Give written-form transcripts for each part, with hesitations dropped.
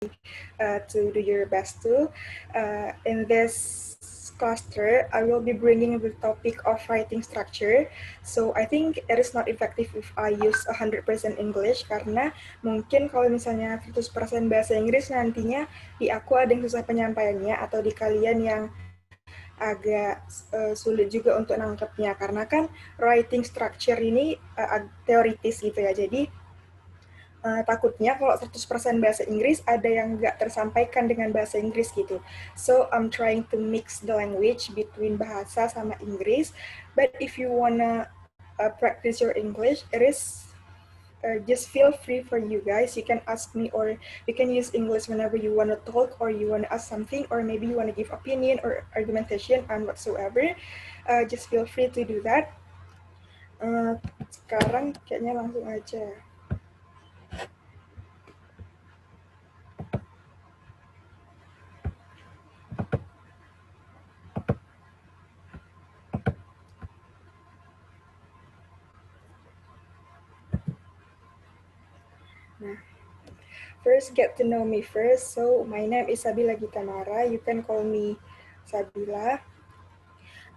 to do your best to. In this cluster, I will be bringing the topic of writing structure. So I think it is not effective if I use 100% English karena mungkin kalau misalnya 100% bahasa Inggris nantinya di aku ada yang susah penyampaiannya atau di kalian yang agak sulit juga untuk nangkepnya karena kan writing structure ini teoritis gitu ya. Jadi takutnya kalau 100% bahasa Inggris ada yang nggak tersampaikan dengan bahasa Inggris gitu. So I'm trying to mix the language between bahasa sama Inggris. But if you wanna practice your English, it is just feel free for you guys. You can ask me or you can use English whenever you wanna talk or you wanna ask something or maybe you wanna give opinion or argumentation and whatsoever. Just feel free to do that. Sekarang kayaknya langsung aja. Nah, first get to know me first. So my name is Sabila Gitamara. You can call me Sabila.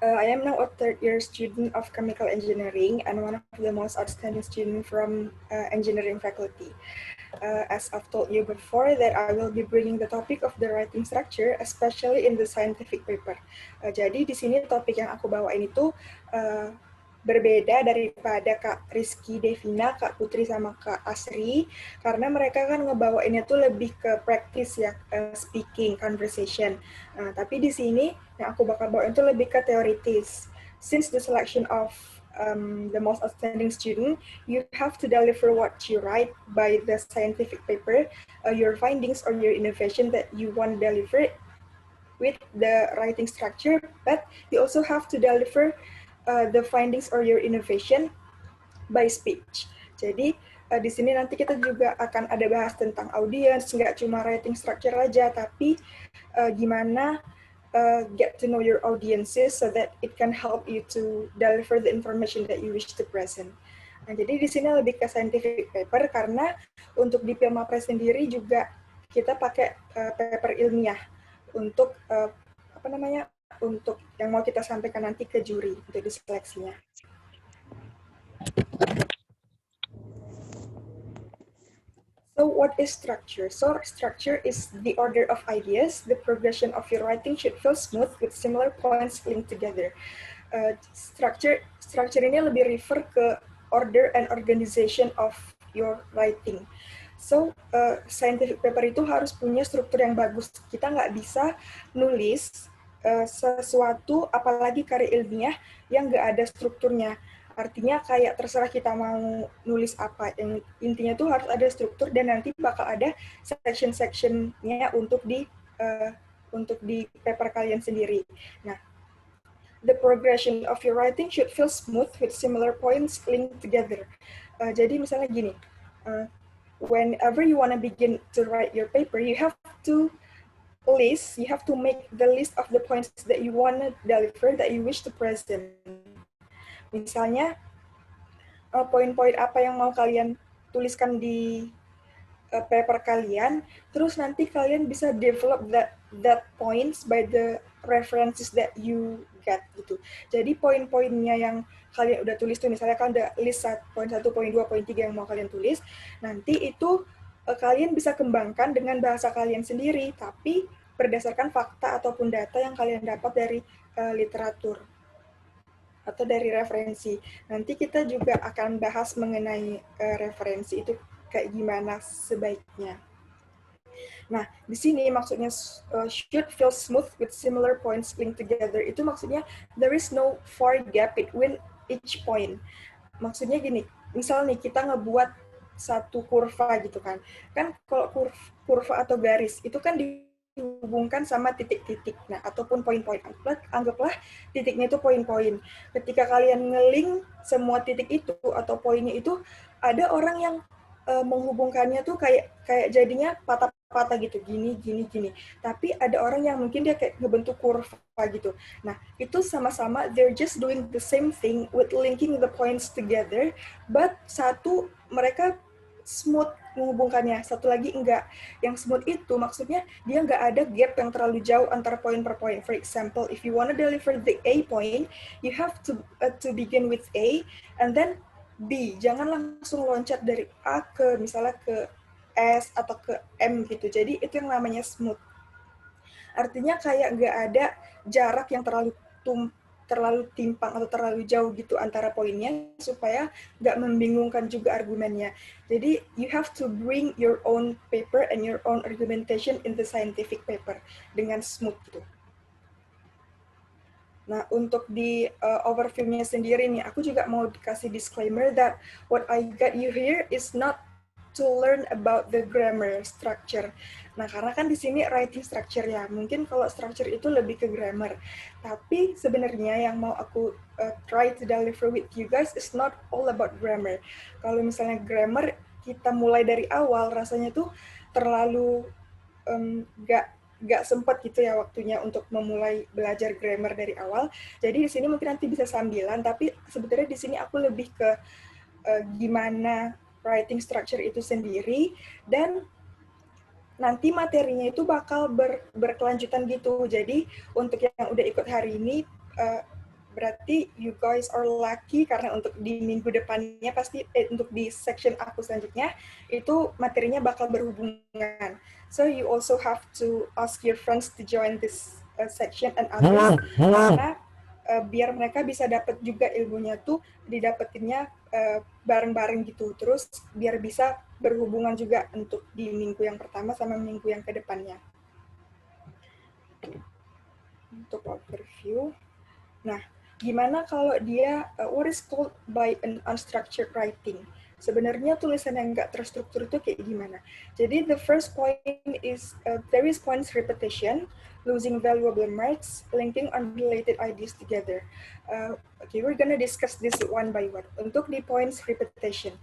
I am now a third-year student of chemical engineering and one of the most outstanding students from engineering faculty. As I've told you before, that I will be bringing the topic of the writing structure, especially in the scientific paper. Jadi di sini topik yang aku bawain itu berbeda daripada Kak Rizky Devina, Kak Putri, sama Kak Asri, karena mereka kan ngebawainnya tuh lebih ke practice ya, speaking, conversation. Tapi di sini yang aku bakal bawain itu lebih ke teoritis. Since the selection of the most outstanding student, you have to deliver what you write by the scientific paper, your findings or your innovation that you want to deliver with the writing structure, but you also have to deliver the findings or your innovation by speech. Jadi di sini nanti kita juga akan ada bahas tentang audience, nggak cuma writing structure aja, tapi gimana get to know your audiences so that it can help you to deliver the information that you wish to present. Nah, jadi di sini lebih ke scientific paper karena untuk di Filmapres sendiri juga kita pakai paper ilmiah untuk untuk yang mau kita sampaikan nanti ke juri untuk diseleksinya. So what is structure? So structure is the order of ideas. The progression of your writing should feel smooth with similar points linked together. Structure ini lebih refer ke order and organization of your writing. So scientific paper itu harus punya struktur yang bagus. Kita nggak bisa nulis sesuatu, apalagi karya ilmiah yang nggak ada strukturnya. Artinya kayak terserah kita mau nulis apa, yang intinya tuh harus ada struktur dan nanti bakal ada section-sectionnya untuk di paper kalian sendiri. Nah, the progression of your writing should feel smooth with similar points linked together. Jadi misalnya gini, whenever you want to begin to write your paper, you have to make the list of the points that you want to deliver, that you wish to present. Misalnya, poin-poin apa yang mau kalian tuliskan di paper kalian, terus nanti kalian bisa develop that points by the references that you get gitu. Jadi poin-poinnya yang kalian udah tulis tuh, misalnya kalian udah list poin 1, poin 2, poin 3 yang mau kalian tulis, nanti itu kalian bisa kembangkan dengan bahasa kalian sendiri, tapi berdasarkan fakta ataupun data yang kalian dapat dari literatur atau dari referensi. Nanti kita juga akan bahas mengenai referensi itu kayak gimana sebaiknya. Nah, di sini maksudnya should feel smooth with similar points linked together. Itu maksudnya there is no far gap between each point. Maksudnya gini, misal nih kita ngebuat satu kurva gitu kan. Kan kalau kurva atau garis itu kan dihubungkan sama titik-titik, nah ataupun poin-poin. Anggaplah titiknya itu poin-poin. Ketika kalian nge-link semua titik itu atau poinnya itu, ada orang yang menghubungkannya tuh kayak jadinya patah-patah gitu, gini. Tapi ada orang yang mungkin dia kayak ngebentuk kurva gitu. Nah, itu sama-sama they're just doing the same thing with linking the points together, but satu mereka smooth menghubungkannya, satu lagi enggak. Yang smooth itu maksudnya dia nggak ada gap yang terlalu jauh antara poin per poin. For example, if you want to deliver the A point, you have to begin with A and then B. Jangan langsung loncat dari A ke misalnya ke S atau ke M gitu. Jadi itu yang namanya smooth. Artinya kayak nggak ada jarak yang terlalu timpang atau terlalu jauh gitu antara poinnya supaya nggak membingungkan juga argumennya. Jadi you have to bring your own paper and your own argumentation in the scientific paper dengan smooth gitu. Nah, untuk di overview-nya sendiri nih, aku juga mau kasih disclaimer that what I got you here is not to learn about the grammar structure. Nah, karena kan di sini writing structure ya, mungkin kalau structure itu lebih ke grammar. Tapi sebenarnya yang mau aku try to deliver with you guys is not all about grammar. Kalau misalnya grammar, kita mulai dari awal, rasanya tuh terlalu nggak sempat gitu ya waktunya untuk memulai belajar grammar dari awal. Jadi di sini mungkin nanti bisa sambilan, tapi sebetulnya di sini aku lebih ke gimana writing structure itu sendiri, dan nanti materinya itu bakal berkelanjutan gitu. Jadi untuk yang udah ikut hari ini, berarti you guys are lucky karena untuk di minggu depannya pasti untuk di section aku selanjutnya itu materinya bakal berhubungan. So you also have to ask your friends to join this section and others karena biar mereka bisa dapat juga ilmunya tuh didapetinnya bareng-bareng gitu. Terus biar bisa berhubungan juga untuk di minggu yang pertama sama minggu yang kedepannya. Untuk overview. Nah, gimana kalau dia what is called by an unstructured writing? Sebenarnya tulisan yang nggak terstruktur itu kayak gimana? Jadi the first point is there is points repetition, losing valuable marks, linking unrelated ideas together. Okay, we're gonna discuss this one by one. Untuk di points repetition.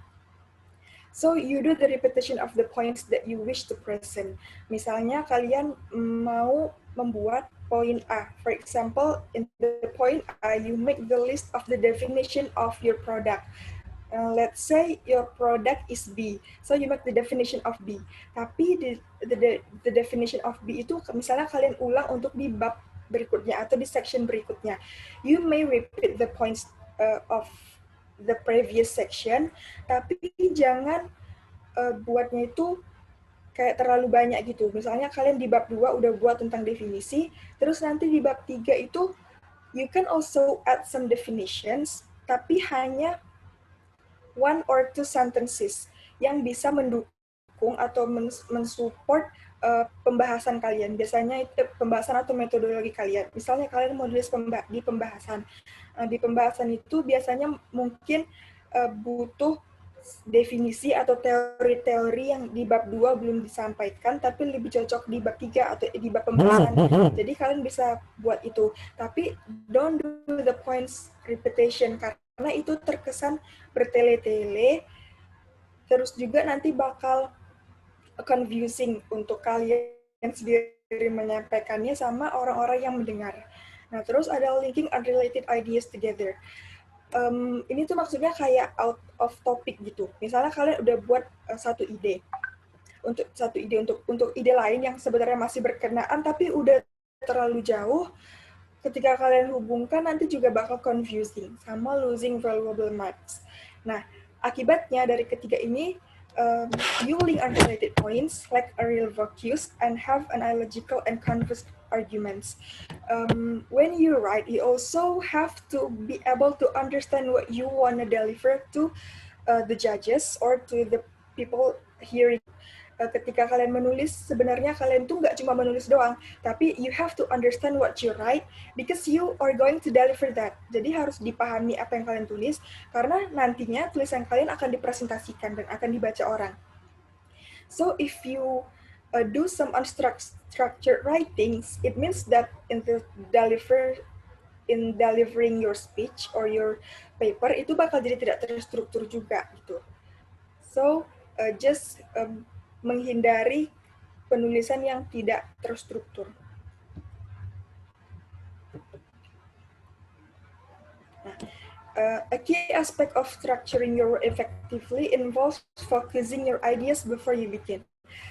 So you do the repetition of the points that you wish to present. Misalnya kalian mau membuat poin A. For example, in the point A, you make the list of the definition of your product. Let's say your product is B, so you make the definition of B. Tapi the definition of B itu misalnya kalian ulang untuk di bab berikutnya atau di section berikutnya. You may repeat the points of the previous section, tapi jangan buatnya itu kayak terlalu banyak gitu. Misalnya kalian di bab 2 udah buat tentang definisi, terus nanti di bab 3 itu you can also add some definitions, tapi hanya one or two sentences yang bisa mendukung atau mensupport pembahasan kalian. Biasanya itu pembahasan atau metodologi kalian. Misalnya kalian mau tulis di pembahasan. Di pembahasan itu biasanya mungkin butuh definisi atau teori-teori yang di bab 2 belum disampaikan, tapi lebih cocok di bab 3 atau di bab pembahasan. Jadi kalian bisa buat itu. Tapi don't do the points repetition, karena itu terkesan bertele-tele, terus juga nanti bakal confusing untuk kalian sendiri menyampaikannya sama orang-orang yang mendengar. Nah, terus ada linking unrelated ideas together. Ini tuh maksudnya kayak out of topic gitu. Misalnya kalian udah buat satu ide untuk ide lain yang sebenarnya masih berkenaan tapi udah terlalu jauh. Ketika kalian hubungkan nanti juga bakal confusing sama losing valuable marks. Nah, akibatnya dari ketiga ini you link unrelated points like a real vacuous and have an illogical and converse arguments. When you write, you also have to be able to understand what you want to deliver to the judges or to the people hearing. Ketika kalian menulis, sebenarnya kalian tuh nggak cuma menulis doang, tapi you have to understand what you write because you are going to deliver that. Jadi harus dipahami apa yang kalian tulis, karena nantinya tulisan kalian akan dipresentasikan dan akan dibaca orang. So if you do some unstructured writings, it means that in delivering your speech or your paper itu bakal jadi tidak terstruktur juga gitu. So just menghindari penulisan yang tidak terstruktur. Nah, A key aspect of structuring your work effectively involves focusing your ideas before you begin.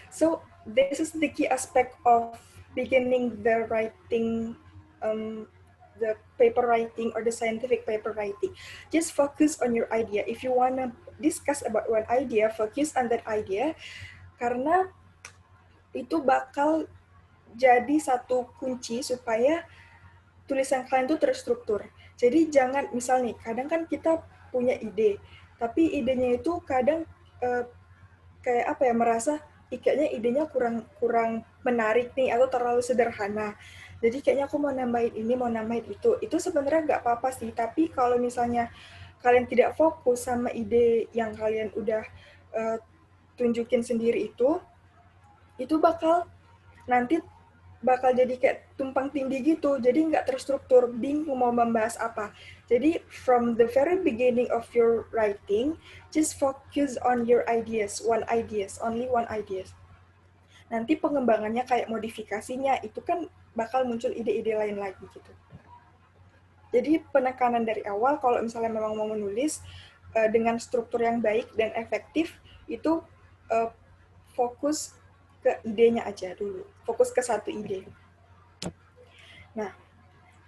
So this is the key aspect of beginning the writing, the paper writing or the scientific paper writing. Just focus on your idea. If you want to discuss about one idea, focus on that idea, karena itu bakal jadi satu kunci supaya tulisan kalian tuh terstruktur. Jadi jangan, misal nih, kadang kan kita punya ide, tapi idenya itu kadang kayak apa ya, merasa kayaknya idenya kurang menarik nih atau terlalu sederhana. Jadi kayaknya aku mau nambahin ini, mau nambahin itu. Itu sebenarnya nggak apa-apa sih, tapi kalau misalnya kalian tidak fokus sama ide yang kalian udah uh, tunjukin sendiri itu nanti bakal jadi kayak tumpang tindih gitu, jadi nggak terstruktur, bingung mau membahas apa. Jadi from the very beginning of your writing, just focus on your ideas, only one ideas. Nanti pengembangannya kayak modifikasinya, itu kan bakal muncul ide-ide lain lagi gitu. Jadi penekanan dari awal, kalau misalnya memang mau menulis dengan struktur yang baik dan efektif, itu fokus ke idenya aja dulu, fokus ke satu ide. Nah,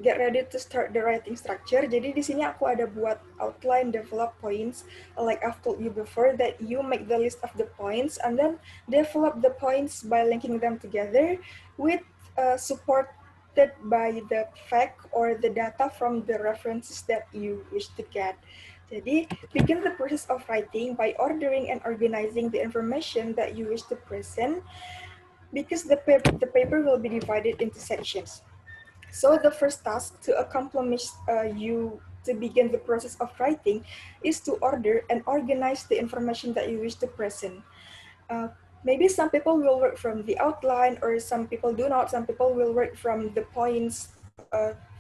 get ready to start the writing structure. Jadi di sini aku ada buat outline, develop points. Like I've told you before, that you make the list of the points and then develop the points by linking them together with supported by the fact or the data from the references that you wish to get. Jadi, begin the process of writing by ordering and organizing the information that you wish to present, because the paper will be divided into sections. So the first task to accomplish you to begin the process of writing is to order and organize the information that you wish to present. Maybe some people will work from the outline, or some people do not. Some people will work from the points,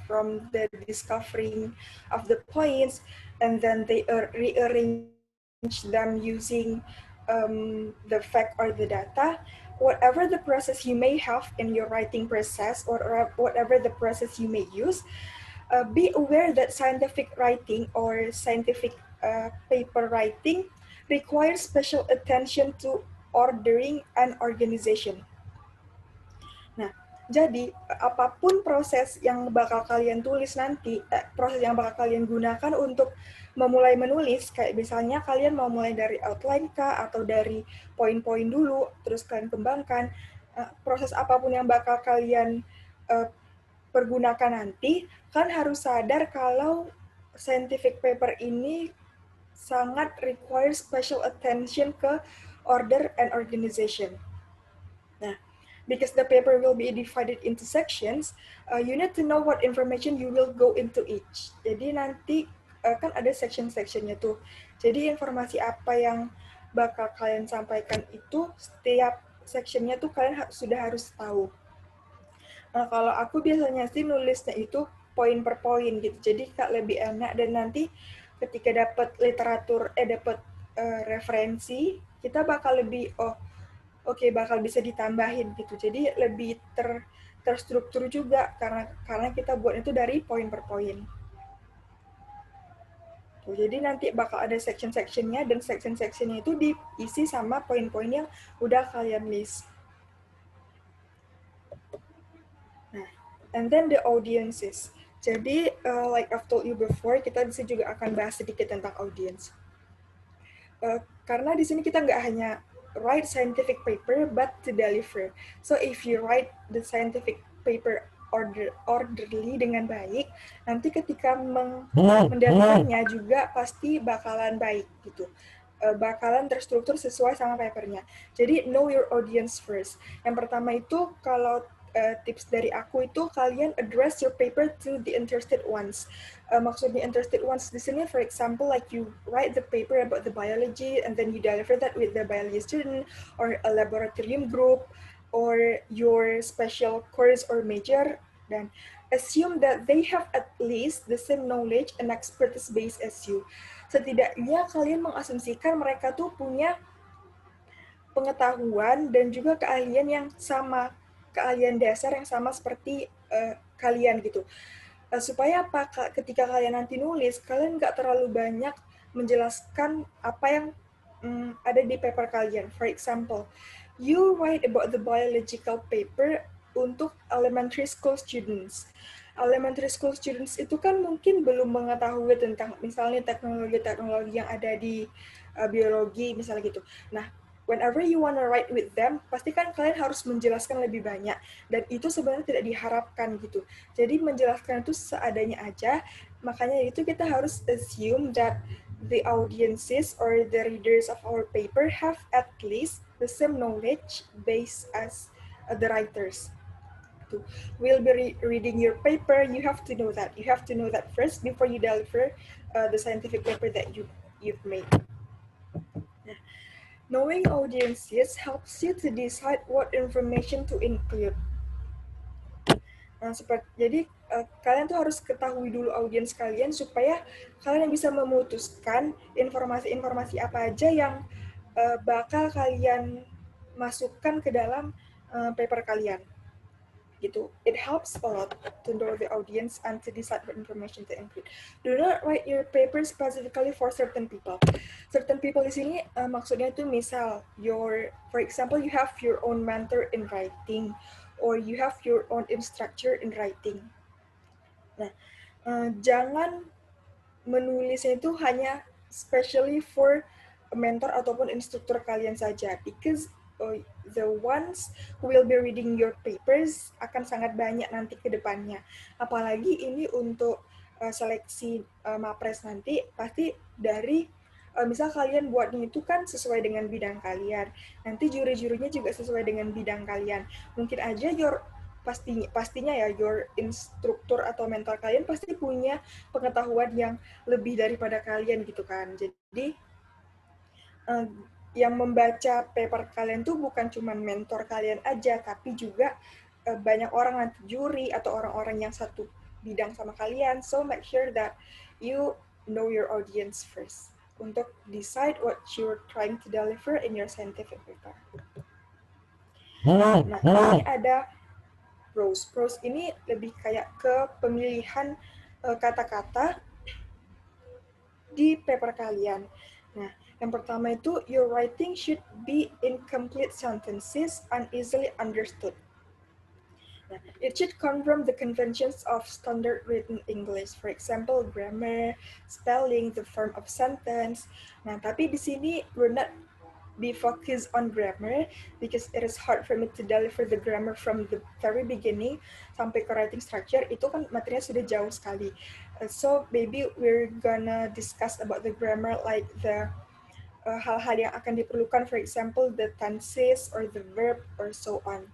from the discovering of the points, and then they rearrange them using the fact or the data. Whatever the process you may have in your writing process, or whatever the process you may use, be aware that scientific writing or scientific paper writing requires special attention to ordering and organization. Nah, jadi apapun proses yang bakal kalian tulis nanti, proses yang bakal kalian gunakan untuk memulai menulis, kayak misalnya kalian mau mulai dari outline kah, atau dari poin-poin dulu, terus kalian kembangkan, proses apapun yang bakal kalian pergunakan nanti, kan harus sadar kalau scientific paper ini sangat require special attention ke order and organization. Nah, because the paper will be divided into sections, you need to know what information you will go into each. Jadi nanti kan ada section-sectionnya tuh. Jadi informasi apa yang bakal kalian sampaikan itu, setiap sectionnya tuh kalian sudah harus tahu. Nah, kalau aku biasanya sih nulisnya itu poin per poin gitu. Jadi Kak lebih enak, dan nanti ketika dapat literatur, dapat referensi, kita bakal lebih bakal bisa ditambahin gitu. Jadi lebih terstruktur juga karena kita buat itu dari poin per poin. Tuh, jadi nanti bakal ada section-sectionnya, dan section-sectionnya itu diisi sama poin-poin yang udah kalian list. Nah, and then the audiences. Jadi, like I've told you before, kita di sini juga akan bahas sedikit tentang audience. Karena di sini kita nggak hanya write scientific paper, but to deliver. So if you write the scientific paper orderly dengan baik, nanti ketika mendelivernya juga pasti bakalan baik gitu. Bakalan terstruktur sesuai sama papernya. Jadi know your audience first. Yang pertama itu, kalau tips dari aku itu, kalian address your paper to the interested ones. Maksudnya interested ones di sini, for example, like you write the paper about the biology and then you deliver that with the biology student or a laboratorium group or your special course or major, dan assume that they have at least the same knowledge and expertise base as you. Setidaknya kalian mengasumsikan mereka tuh punya pengetahuan dan juga keahlian yang sama, keahlian dasar yang sama seperti kalian gitu. Supaya apa? Ketika kalian nanti nulis, kalian nggak terlalu banyak menjelaskan apa yang ada di paper kalian. For example, you write about the biological paper untuk elementary school students. Elementary school students itu kan mungkin belum mengetahui tentang misalnya teknologi-teknologi yang ada di biologi misalnya gitu. Nah, whenever you wanna write with them, pasti kan kalian harus menjelaskan lebih banyak dan itu sebenarnya tidak diharapkan gitu. Jadi menjelaskan itu seadanya aja, makanya itu kita harus assume that the audiences or the readers of our paper have at least the same knowledge base as the writers. We'll be reading your paper. You have to know that. You have to know that first before you deliver the scientific paper that you've made. Knowing audiences helps you to decide what information to include. Nah, jadi kalian tuh harus ketahui dulu audiens kalian supaya kalian bisa memutuskan informasi-informasi apa aja yang bakal kalian masukkan ke dalam paper kalian. Gitu. It helps a lot to know the audience and to decide what information to include. Do not write your paper specifically for certain people. Certain people di sini maksudnya itu misal for example, you have your own mentor in writing or you have your own instructor in writing. Nah, jangan menulisnya itu hanya specially for mentor ataupun instruktur kalian saja, because the ones who will be reading your papers akan sangat banyak nanti ke depannya. Apalagi ini untuk seleksi mapres nanti, pasti dari misal kalian buatnya itu kan sesuai dengan bidang kalian. Nanti juri-jurinya juga sesuai dengan bidang kalian. Mungkin aja pastinya ya your instruktur atau mentor kalian pasti punya pengetahuan yang lebih daripada kalian gitu kan. Jadi yang membaca paper kalian tuh bukan cuma mentor kalian aja, tapi juga banyak orang nanti juri atau orang-orang yang satu bidang sama kalian. So make sure that you know your audience first untuk decide what you're trying to deliver in your scientific paper. Nah, ini ada prose. Prose ini lebih kayak ke pemilihan kata-kata di paper kalian. Nah, yang pertama itu, your writing should be in complete sentences and easily understood. Nah, it should confirm the conventions of standard written English. For example, grammar, spelling, the form of sentence. Nah, tapi di sini we're not be focused on grammar because it is hard for me to deliver the grammar from the very beginning sampai ke writing structure. Itu kan materinya sudah jauh sekali. So maybe we're gonna discuss about the grammar, like the hal-hal yang akan diperlukan, for example the tenses or the verb or so on.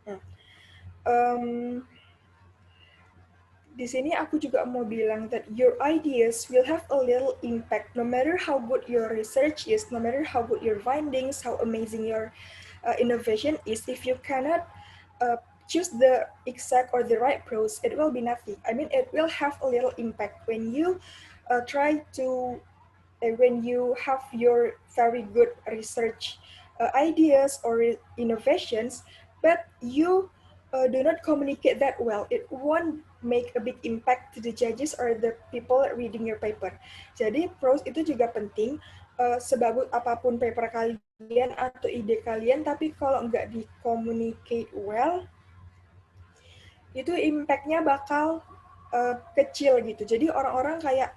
Nah, di sini aku juga mau bilang that your ideas will have a little impact no matter how good your research is, no matter how good your findings, how amazing your innovation is. If you cannot choose the exact or the right prose, it will be nothing. I mean, it will have a little impact when you when you have your very good research ideas or innovations, but you do not communicate that well, it won't make a big impact to the judges or the people reading your paper. Jadi prose itu juga penting, sebagus apapun paper kalian atau ide kalian, tapi kalau nggak di-communicate well, itu impact-nya bakal kecil gitu. Jadi orang-orang kayak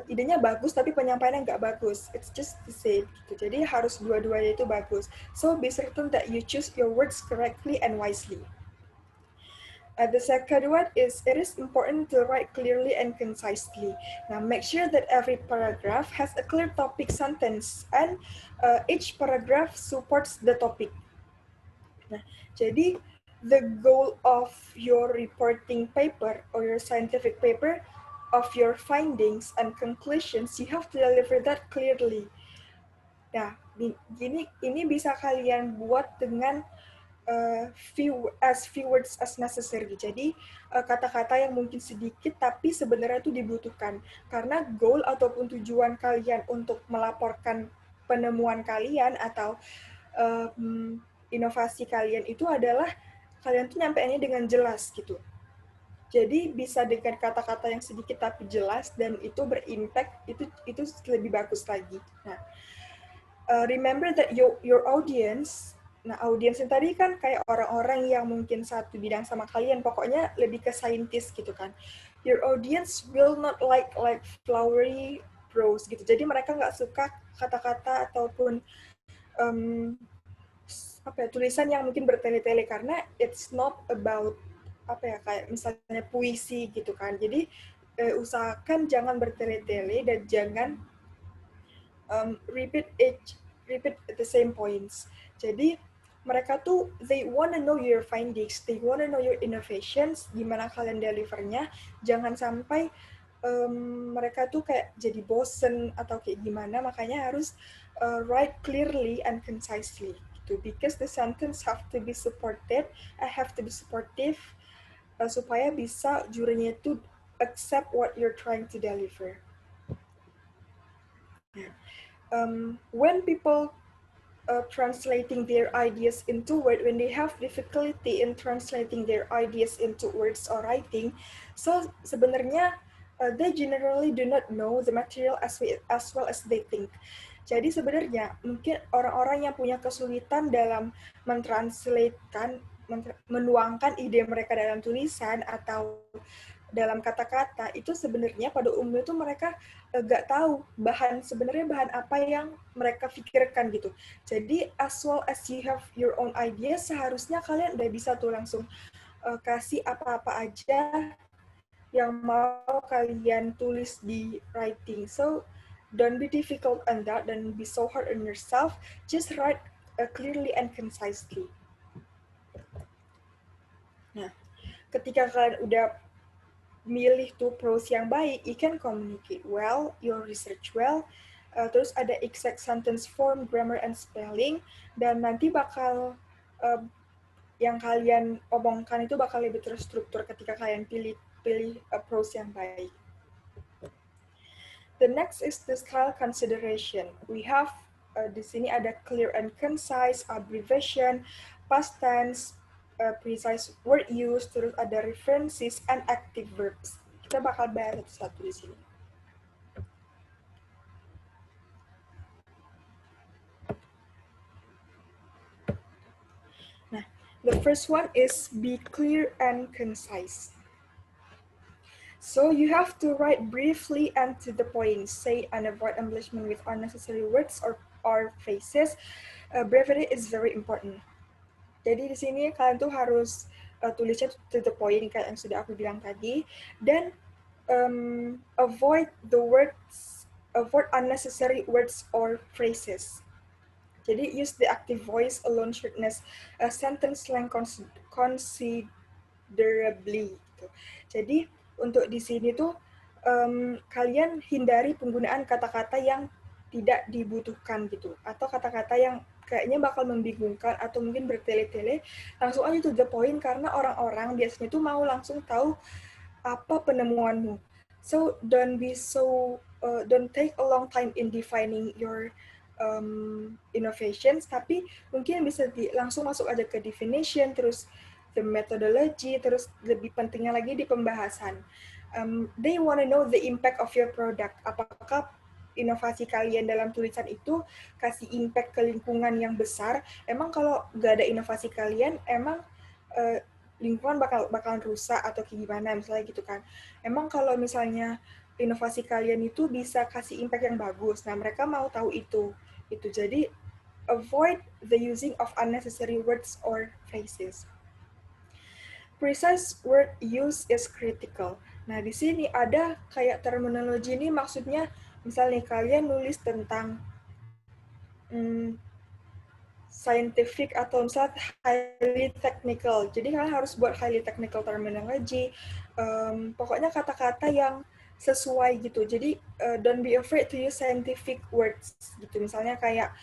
idenya bagus tapi penyampaiannya nggak bagus. It's just the same gitu. Jadi harus dua-duanya itu bagus. So be certain that you choose your words correctly and wisely. The second one is, it is important to write clearly and concisely. Now, make sure that every paragraph has a clear topic sentence and each paragraph supports the topic. Nah, jadi the goal of your reporting paper or your scientific paper, of your findings and conclusions, you have to deliver that clearly. Nah, ini bisa kalian buat dengan few words as necessary. Jadi kata-kata yang mungkin sedikit tapi sebenarnya itu dibutuhkan. Karena goal ataupun tujuan kalian untuk melaporkan penemuan kalian atau inovasi kalian itu adalah kalian tuh nyampeinnya dengan jelas gitu. Jadi bisa dengan kata-kata yang sedikit tapi jelas dan itu berimpact, itu lebih bagus lagi. Nah, remember that your audience, nah audience yang tadi kan kayak orang-orang yang mungkin satu bidang sama kalian, pokoknya lebih ke saintis gitu kan. Your audience will not like flowery prose gitu. Jadi mereka nggak suka kata-kata ataupun um, tulisan yang mungkin bertele-tele karena it's not about kayak misalnya puisi gitu kan. Jadi usahakan jangan bertele-tele dan jangan repeat the same points. Jadi mereka tuh they wanna know your findings, they wanna know your innovations, gimana kalian delivernya. Jangan sampai mereka tuh kayak jadi bosen atau kayak gimana. Makanya harus write clearly and concisely gitu. Because the sentence have to be supported, I have to be supportive supaya bisa jurinya itu accept what you're trying to deliver. When people translating their ideas into words, when they have difficulty in translating their ideas into words or writing, so sebenarnya they generally do not know the material as well as they think. Jadi sebenarnya mungkin orang-orang yang punya kesulitan dalam mentranslatekan, menuangkan ide mereka dalam tulisan atau dalam kata-kata itu sebenarnya pada umumnya itu mereka nggak tahu sebenarnya bahan apa yang mereka pikirkan gitu. Jadi as well as you have your own idea, seharusnya kalian udah bisa tuh langsung kasih apa-apa aja yang mau kalian tulis di writing. So don't be difficult on that, don't be so hard on yourself. Just write clearly and concisely. Nah, ketika kalian udah milih tuh prose yang baik, you can communicate well, you research well, terus ada exact sentence form, grammar, and spelling, dan nanti bakal yang kalian omongkan itu bakal lebih terstruktur ketika kalian pilih prose yang baik. The next is the style consideration. We have di sini ada clear and concise, abbreviation, past tense, precise word use, terus ada references and active verbs. Kita bakal bahas satu-satu di sini. Nah, the first one is be clear and concise. So you have to write briefly and to the point. Say and avoid embellishment with unnecessary words or phrases. Brevity is very important. Jadi di sini kalian tuh harus tulisnya to the point kayak yang sudah aku bilang tadi, dan avoid unnecessary words or phrases. Jadi use the active voice alone shortness sentence length considerably. Gitu. Jadi untuk di sini tuh kalian hindari penggunaan kata-kata yang tidak dibutuhkan gitu, atau kata-kata yang kayaknya bakal membingungkan atau mungkin bertele-tele. Langsung aja to the point karena orang-orang biasanya tuh mau langsung tahu apa penemuanmu. So don't take a long time in defining your innovations, tapi mungkin bisa langsung masuk aja ke definition, terus the methodology, terus lebih pentingnya lagi di pembahasan. They want to know the impact of your product. Apakah inovasi kalian dalam tulisan itu kasih impact ke lingkungan yang besar? Emang kalau nggak ada inovasi kalian, emang lingkungan bakalan rusak atau kayak gimana misalnya gitu kan. Emang kalau misalnya inovasi kalian itu bisa kasih impact yang bagus, nah mereka mau tahu itu. Jadi avoid the using of unnecessary words or phrases. Precise word use is critical. Nah, di sini ada kayak terminologi ini maksudnya misalnya kalian nulis tentang scientific atau misalnya highly technical. Jadi kalian harus buat highly technical terminology. Pokoknya kata-kata yang sesuai gitu. Jadi don't be afraid to use scientific words gitu. Misalnya kayak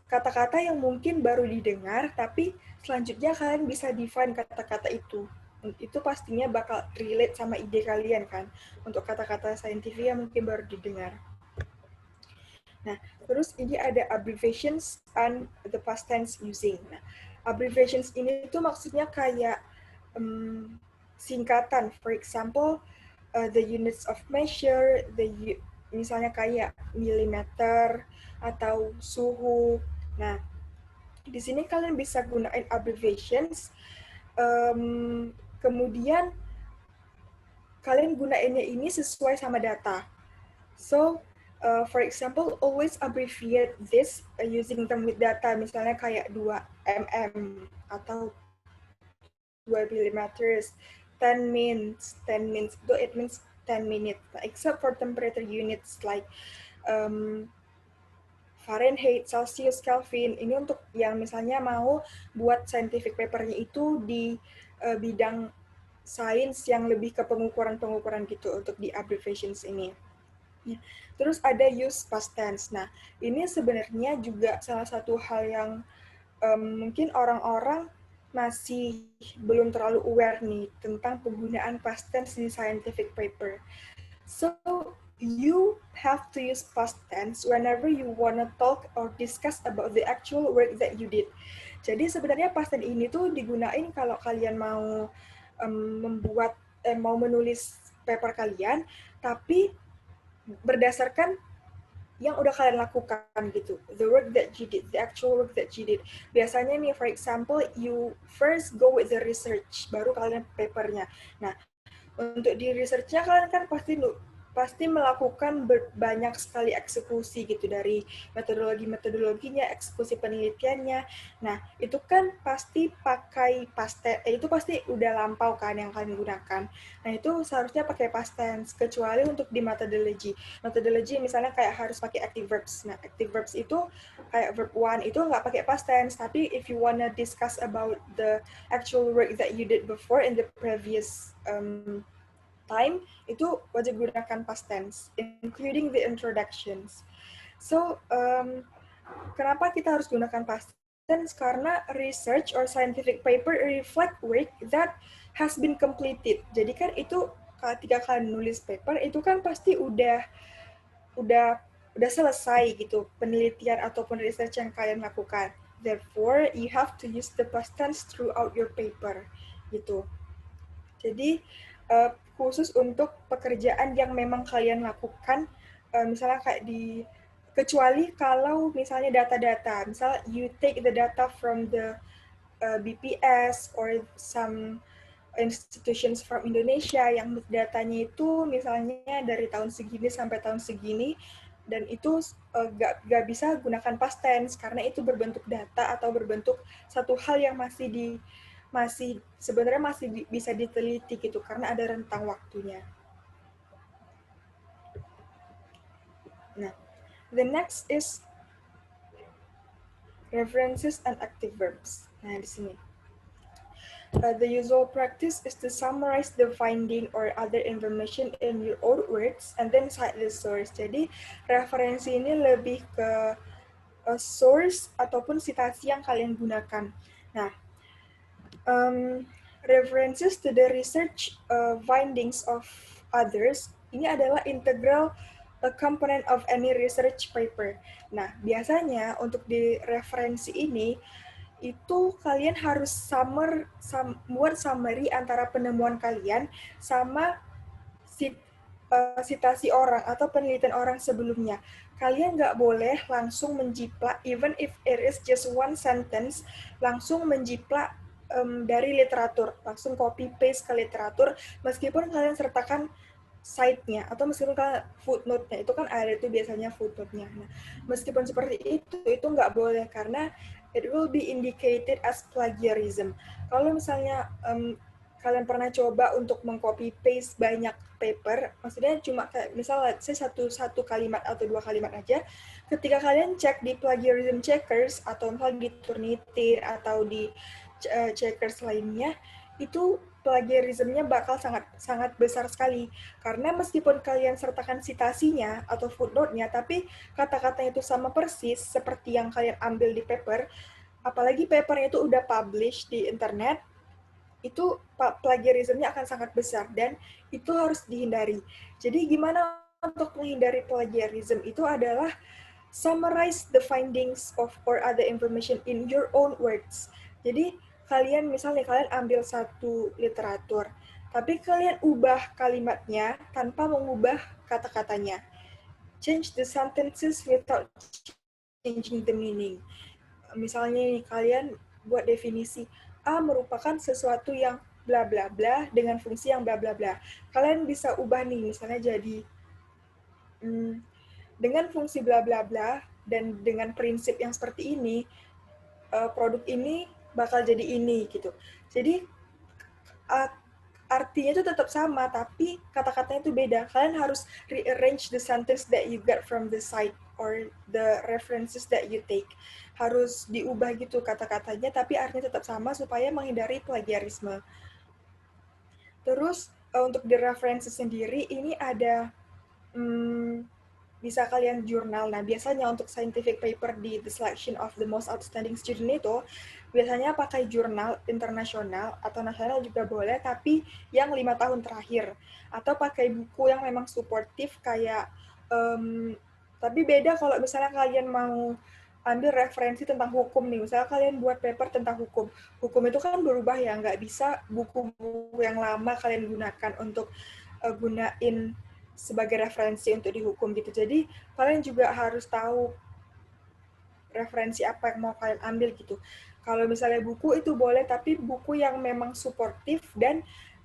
kata-kata yang mungkin baru didengar, tapi selanjutnya kalian bisa define kata-kata itu. Itu pastinya bakal relate sama ide kalian kan. Untuk kata-kata saintifik yang mungkin baru didengar. Nah, terus ini ada abbreviations and the past tense using. Nah, abbreviations ini tuh maksudnya kayak singkatan. For example, the units of measure, misalnya kayak milimeter atau suhu. Nah, di sini kalian bisa gunain abbreviations. Kemudian kalian gunainnya ini sesuai sama data. So, for example, always abbreviate this using term with data. Misalnya kayak 2 mm atau 2 millimeters. 10 means itu it means 10 minutes. Except for temperature units like Fahrenheit, Celsius, Kelvin. Ini untuk yang misalnya mau buat scientific papernya itu di bidang sains yang lebih ke pengukuran-pengukuran gitu untuk di abbreviations ini. Ya. Terus ada use past tense. Nah, ini sebenarnya juga salah satu hal yang mungkin orang-orang masih belum terlalu aware nih tentang penggunaan past tense di scientific paper. So, you have to use past tense whenever you wanna talk or discuss about the actual work that you did. Jadi sebenarnya past tense ini tuh digunain kalau kalian mau mau menulis paper kalian, tapi berdasarkan yang udah kalian lakukan gitu, the work that you did, the actual work that you did. Biasanya nih, for example, you first go with the research, baru kalian papernya. Nah, untuk di research-nya kalian kan pasti melakukan banyak sekali eksekusi gitu, dari metodologinya, eksekusi penelitiannya. Nah, itu kan pasti pakai past tense, itu pasti udah lampau kan yang kalian gunakan. Nah, itu seharusnya pakai past tense, kecuali untuk di methodology. Methodology misalnya kayak harus pakai active verbs. Nah, active verbs itu kayak verb one itu nggak pakai past tense, tapi if you wanna discuss about the actual work that you did before in the previous time, itu wajib gunakan past tense, including the introductions. So, kenapa kita harus gunakan past tense? Karena research or scientific paper reflect work that has been completed. Jadi kan itu ketika kalian nulis paper, itu kan pasti udah selesai gitu penelitian ataupun research yang kalian lakukan. Therefore, you have to use the past tense throughout your paper gitu. Jadi khusus untuk pekerjaan yang memang kalian lakukan, misalnya kayak kecuali kalau misalnya data-data, misalnya you take the data from the BPS or some institutions from Indonesia yang datanya itu misalnya dari tahun segini sampai tahun segini, dan itu nggak bisa gunakan past tense karena itu berbentuk data atau berbentuk satu hal yang sebenarnya masih bisa diteliti gitu karena ada rentang waktunya. Nah, the next is references and active verbs. Nah, di sini. The usual practice is to summarize the finding or other information in your own words and then cite the source. Jadi, referensi ini lebih ke source ataupun citasi yang kalian gunakan. Nah, references to the research findings of others ini adalah integral component of any research paper. Nah, biasanya untuk di referensi ini itu kalian harus buat summary antara penemuan kalian sama citasi orang atau penelitian orang sebelumnya. Kalian nggak boleh langsung menjiplak, even if it is just one sentence, langsung menjiplak dari literatur, langsung copy paste ke literatur, meskipun kalian sertakan site-nya atau meskipun kalian footnote-nya, itu kan ada tuh biasanya footnote-nya. Nah, meskipun seperti itu nggak boleh karena it will be indicated as plagiarism. Kalau misalnya kalian pernah coba untuk mengcopy paste banyak paper, maksudnya cuma kayak misalnya saya satu kalimat atau dua kalimat aja, ketika kalian cek di plagiarism checkers atau misalnya di Turnitin atau di checkers lainnya, itu plagiarismnya bakal sangat besar sekali. Karena meskipun kalian sertakan citasinya atau footnote-nya, tapi kata-katanya itu sama persis seperti yang kalian ambil di paper, apalagi papernya itu udah publish di internet, itu plagiarismnya akan sangat besar dan itu harus dihindari. Jadi gimana untuk menghindari plagiarism itu adalah summarize the findings of or other information in your own words. Jadi kalian misalnya kalian ambil satu literatur, Tapi kalian ubah kalimatnya tanpa mengubah kata-katanya. Change the sentences without changing the meaning. Misalnya nih, kalian buat definisi A merupakan sesuatu yang bla bla bla dengan fungsi yang bla bla bla. Kalian bisa ubah nih, misalnya jadi dengan fungsi bla bla bla dan dengan prinsip yang seperti ini, produk ini bakal jadi ini gitu. Jadi artinya itu tetap sama, tapi kata-katanya itu beda. Kalian harus rearrange the sentence that you get from the site or the references that you take. Harus diubah gitu kata-katanya, tapi artinya tetap sama supaya menghindari plagiarisme. Terus untuk the references sendiri, ini ada bisa kalian jurnal. Nah, biasanya untuk scientific paper di the selection of the most outstanding student itu, biasanya pakai jurnal internasional atau nasional juga boleh, tapi yang 5 tahun terakhir. Atau pakai buku yang memang suportif kayak, tapi beda kalau misalnya kalian mau ambil referensi tentang hukum nih. Misalnya kalian buat paper tentang hukum. Hukum itu kan berubah ya, nggak bisa buku-buku yang lama kalian gunakan untuk gunain sebagai referensi untuk dihukum gitu. Jadi kalian juga harus tahu referensi apa yang mau kalian ambil gitu. Kalau misalnya buku itu boleh, tapi buku yang memang suportif dan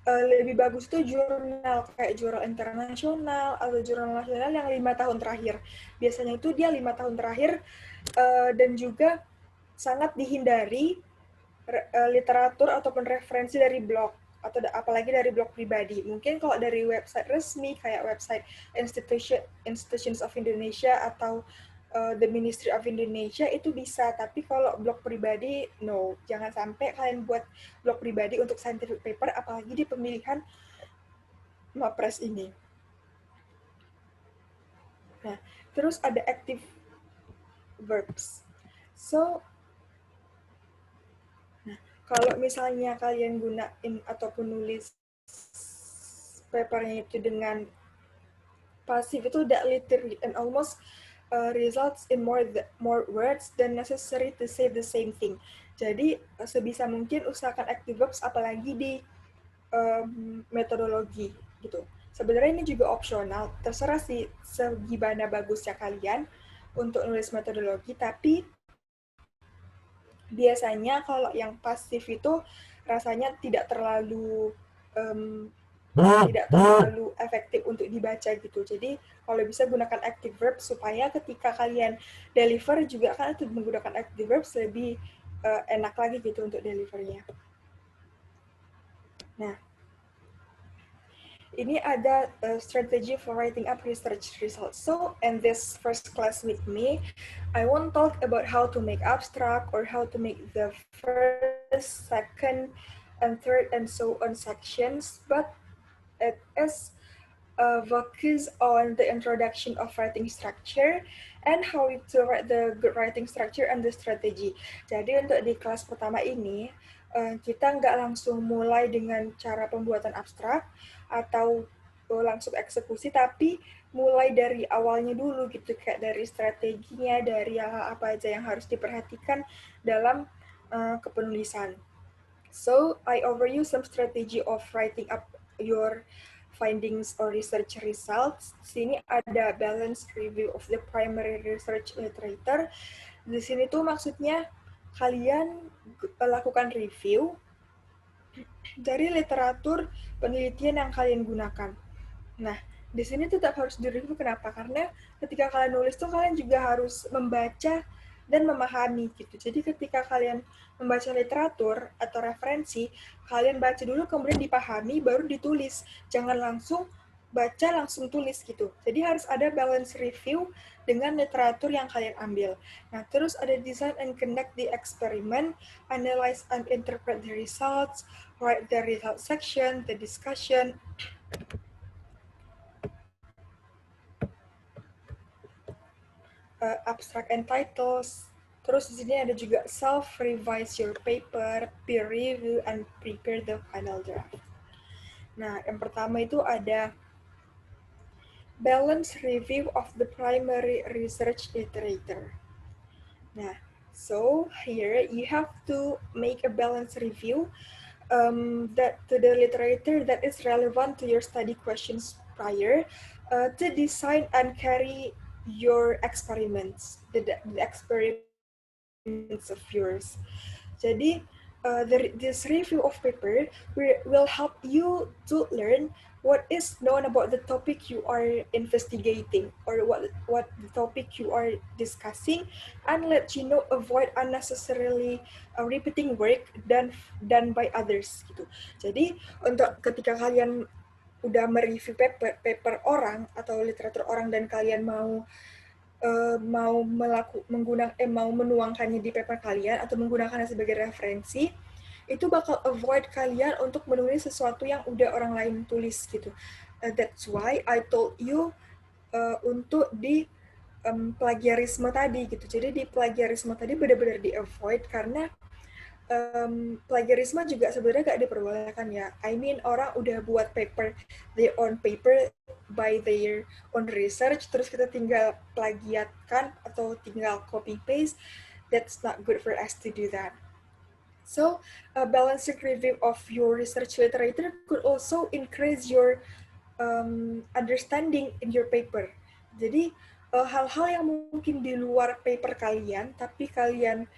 lebih bagus tuh jurnal kayak jurnal internasional atau jurnal nasional yang 5 tahun terakhir. Biasanya itu dia 5 tahun terakhir dan juga sangat dihindari literatur ataupun referensi dari blog atau apalagi dari blog pribadi. Mungkin kalau dari website resmi kayak website Institutions of Indonesia atau the Ministry of Indonesia itu bisa, tapi kalau blog pribadi no, jangan sampai kalian buat blog pribadi untuk scientific paper apalagi di pemilihan MAPRES ini. Nah, terus ada active verbs. So, kalau misalnya kalian gunain ataupun nulis papernya itu dengan pasif, itu that literally and almost results in more words than necessary to say the same thing. Jadi sebisa mungkin usahakan active verbs apalagi di metodologi gitu. Sebenarnya ini juga opsional, terserah sih segimana bagusnya kalian untuk nulis metodologi, tapi biasanya kalau yang pasif itu rasanya tidak terlalu efektif untuk dibaca gitu. Jadi kalau bisa gunakan active verb supaya ketika kalian deliver juga kan itu menggunakan active verbs lebih enak lagi gitu untuk delivernya. Nah, ini ada strategy for writing up research results. So, in this first class with me, I won't talk about how to make abstract or how to make the first, second, and third, and so on sections, but it is focus on the introduction of writing structure and how to write the good writing structure and the strategy. Jadi untuk di kelas pertama ini, kita nggak langsung mulai dengan cara pembuatan abstrak atau langsung eksekusi, tapi mulai dari awalnya dulu gitu, kayak dari strateginya, dari apa aja yang harus diperhatikan dalam kepenulisan. So, I overview some strategy of writing up your findings or research results. Sini ada balanced review of the primary research literature. Di sini tuh maksudnya kalian lakukan review dari literatur penelitian yang kalian gunakan. Nah, di sini tetap harus direview. Kenapa? Karena ketika kalian nulis tuh kalian juga harus membaca dan memahami gitu. Jadi ketika kalian membaca literatur atau referensi, kalian baca dulu kemudian dipahami baru ditulis. Jangan langsung baca langsung tulis gitu. Jadi harus ada balance review dengan literatur yang kalian ambil. Nah, terus ada design and conduct the experiment, analyze and interpret the results, write the result section, the discussion, abstract and titles. Terus di sini ada juga self-revise your paper, peer review, and prepare the final draft. Nah, yang pertama itu ada balance review of the primary research literature. Nah, so here you have to make a balance review that to the literature that is relevant to your study questions prior, to design and carry your experiments, the experiments of yours. Jadi, this review of paper will help you to learn what is known about the topic you are investigating, or what the topic you are discussing, and let you know avoid unnecessarily repeating work done by others gitu. Jadi untuk ketika kalian udah mereview paper orang atau literatur orang dan kalian mau mau menuangkannya di paper kalian atau menggunakannya sebagai referensi, itu bakal avoid kalian untuk menulis sesuatu yang udah orang lain tulis gitu. That's why I told you untuk di plagiarisme tadi gitu. Jadi di plagiarisme tadi benar-benar di avoid karena plagiarisme juga sebenarnya gak diperbolehkan ya. I mean orang udah buat their own paper by their own research, terus kita tinggal plagiatkan atau tinggal copy paste. That's not good for us to do that. So, a balanced review of your research literature could also increase your understanding in your paper. Jadi, hal-hal yang mungkin di luar paper kalian, tapi kalian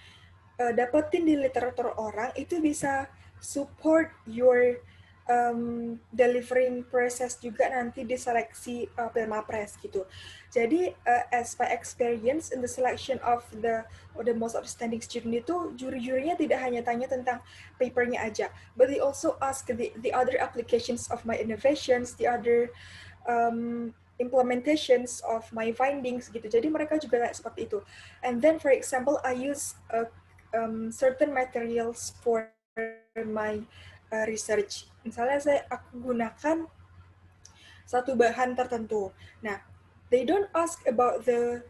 dapetin di literatur orang, itu bisa support your delivering process juga nanti di seleksi Pilmapres gitu. Jadi as my experience in the selection of the most outstanding student itu, juri-jurinya tidak hanya tanya tentang papernya aja, but they also ask the other applications of my innovations, the other implementations of my findings gitu. Jadi mereka juga kayak seperti itu. And then for example, I use certain materials for my research. Misalnya aku gunakan satu bahan tertentu. Nah, they don't ask about the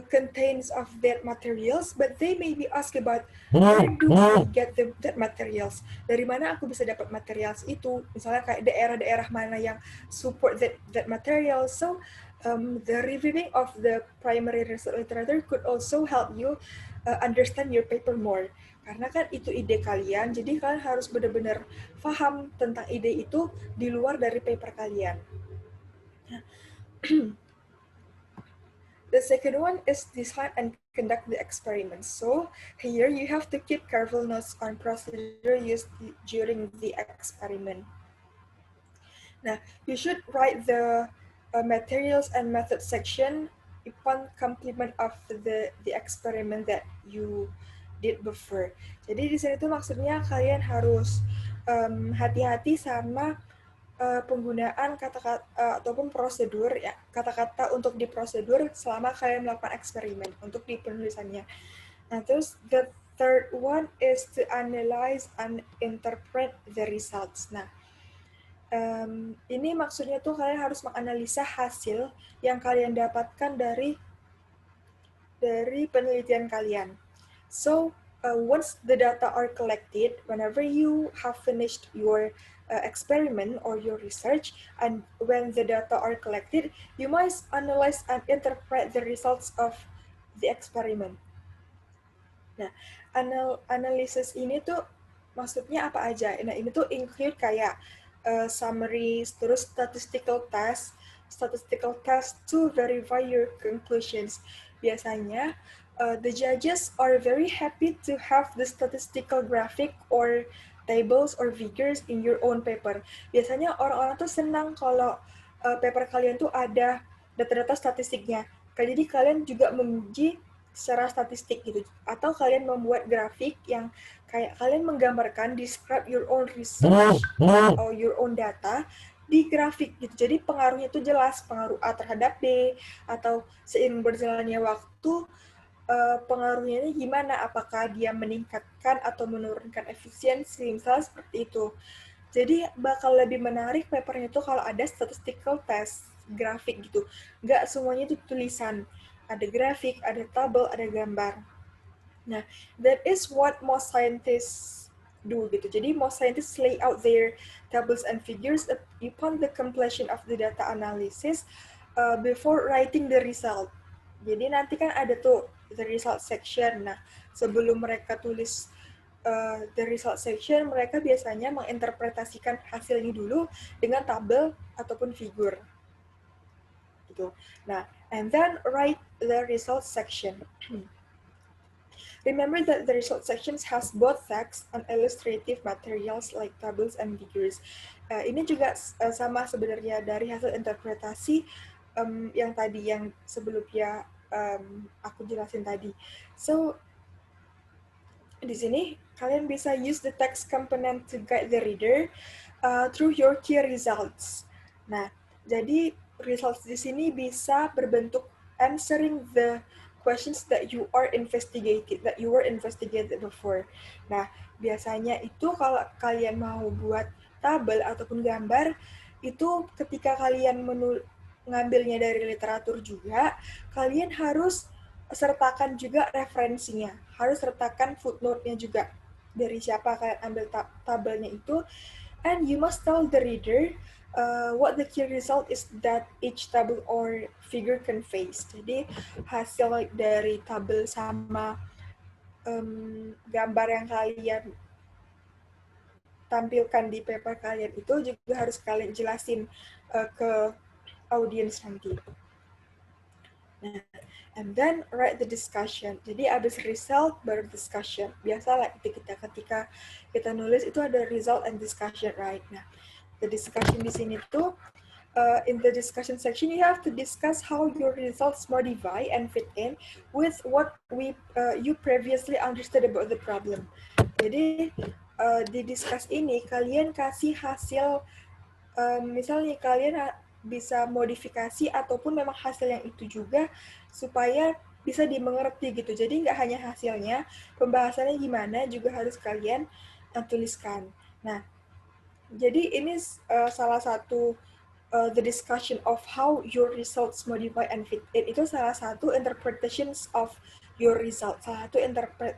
contains of that materials, but they maybe ask about where do I get that materials? Dari mana aku bisa dapat materials itu? Misalnya kayak daerah-daerah mana yang support that material. So the reviewing of the primary research literature could also help you understand your paper more. Karena kan itu ide kalian, jadi kalian harus benar-benar paham tentang ide itu di luar dari paper kalian. The second one is design and conduct the experiments. So here you have to keep careful notes on procedure used during the experiment. Now, you should write the materials and method section upon completion of the experiment that you did before. Jadi di sini tuh maksudnya kalian harus hati-hati sama penggunaan kata-kata ataupun prosedur ya, kata-kata untuk di prosedur selama kalian melakukan eksperimen untuk di penulisannya. Nah, terus the third one is to analyze and interpret the results. Nah, ini maksudnya tuh kalian harus menganalisa hasil yang kalian dapatkan dari penelitian kalian. So, once the data are collected, whenever you have finished your experiment or your research, and when the data are collected, you must analyze and interpret the results of the experiment. Nah, analisis ini tuh maksudnya apa aja? Nah, ini tuh include kayak summaries, terus statistical test to verify your conclusions. Biasanya, the judges are very happy to have the statistical graphic or tables or figures in your own paper. Biasanya orang-orang tuh senang kalau paper kalian tuh ada data-data statistiknya. Jadi kalian juga menguji secara statistik gitu. Atau kalian membuat grafik yang kayak kalian menggambarkan, describe your own research or your own data di grafik gitu. Jadi pengaruhnya itu jelas, pengaruh A terhadap B, atau seiring berjalannya waktu pengaruhnya ini gimana, apakah dia meningkatkan atau menurunkan efisiensi, misalnya seperti itu. Jadi bakal lebih menarik papernya itu kalau ada statistical test, grafik gitu. Nggak semuanya itu tulisan. Ada grafik, ada tabel, ada gambar. Nah, that is what most scientists do gitu. Jadi most scientists lay out their tables and figures upon the completion of the data analysis before writing the result. Jadi nanti kan ada tuh the result section. Nah, sebelum mereka tulis the result section, mereka biasanya menginterpretasikan hasil ini dulu dengan tabel ataupun figur. Gitu. Nah, and then write the result section. Remember that the result sections has both text and illustrative materials like tables and figures. Ini juga sama sebenarnya dari hasil interpretasi yang tadi, yang sebelumnya aku jelasin tadi. So, di sini kalian bisa use the text component to guide the reader through your key results. Nah, jadi results di sini bisa berbentuk answering the questions that you were investigated before. Nah, biasanya itu kalau kalian mau buat tabel ataupun gambar, itu ketika kalian ngambilnya dari literatur juga, kalian harus sertakan juga referensinya, harus sertakan footnote-nya juga, dari siapa kalian ambil tabelnya itu, and you must tell the reader what the key result is that each table or figure conveys. Jadi hasil dari tabel sama gambar yang kalian tampilkan di paper kalian itu juga harus kalian jelasin ke audiens nanti. Nah, and then write the discussion. Jadi abis result baru discussion. Biasalah ketika kita nulis itu ada result and discussion, right? Nah, the discussion di sini tuh in the discussion section you have to discuss how your results modify and fit in with what you previously understood about the problem. Jadi di discuss ini kalian kasih hasil, misalnya kalian bisa modifikasi ataupun memang hasil yang itu juga supaya bisa dimengerti gitu. Jadi nggak hanya hasilnya, pembahasannya gimana juga harus kalian tuliskan. Nah, jadi ini salah satu the discussion of how your results modify and fit in, itu salah satu interpretations of your result, salah satu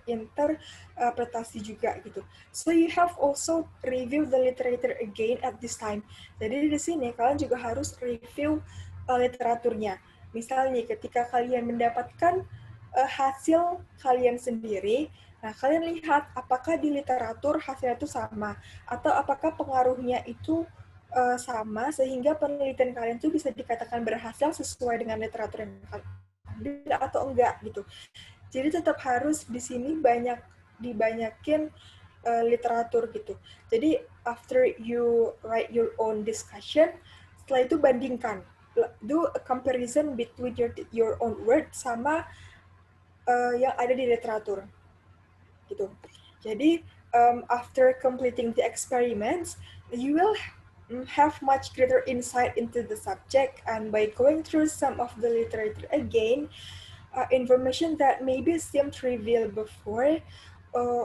interpretasi juga gitu. So you have also review the literature again at this time. Jadi di sini kalian juga harus review literaturnya. Misalnya ketika kalian mendapatkan hasil kalian sendiri, nah kalian lihat apakah di literatur hasilnya itu sama atau apakah pengaruhnya itu sama sehingga penelitian kalian itu bisa dikatakan berhasil sesuai dengan literatur yang kalian ambil atau enggak gitu. Jadi tetap harus di sini dibanyakin literatur gitu. Jadi after you write your own discussion, setelah itu bandingkan, do a comparison between your own word sama yang ada di literatur gitu. Jadi after completing the experiments, you will have much greater insight into the subject, and by going through some of the literature again, information that maybe seemed trivial before,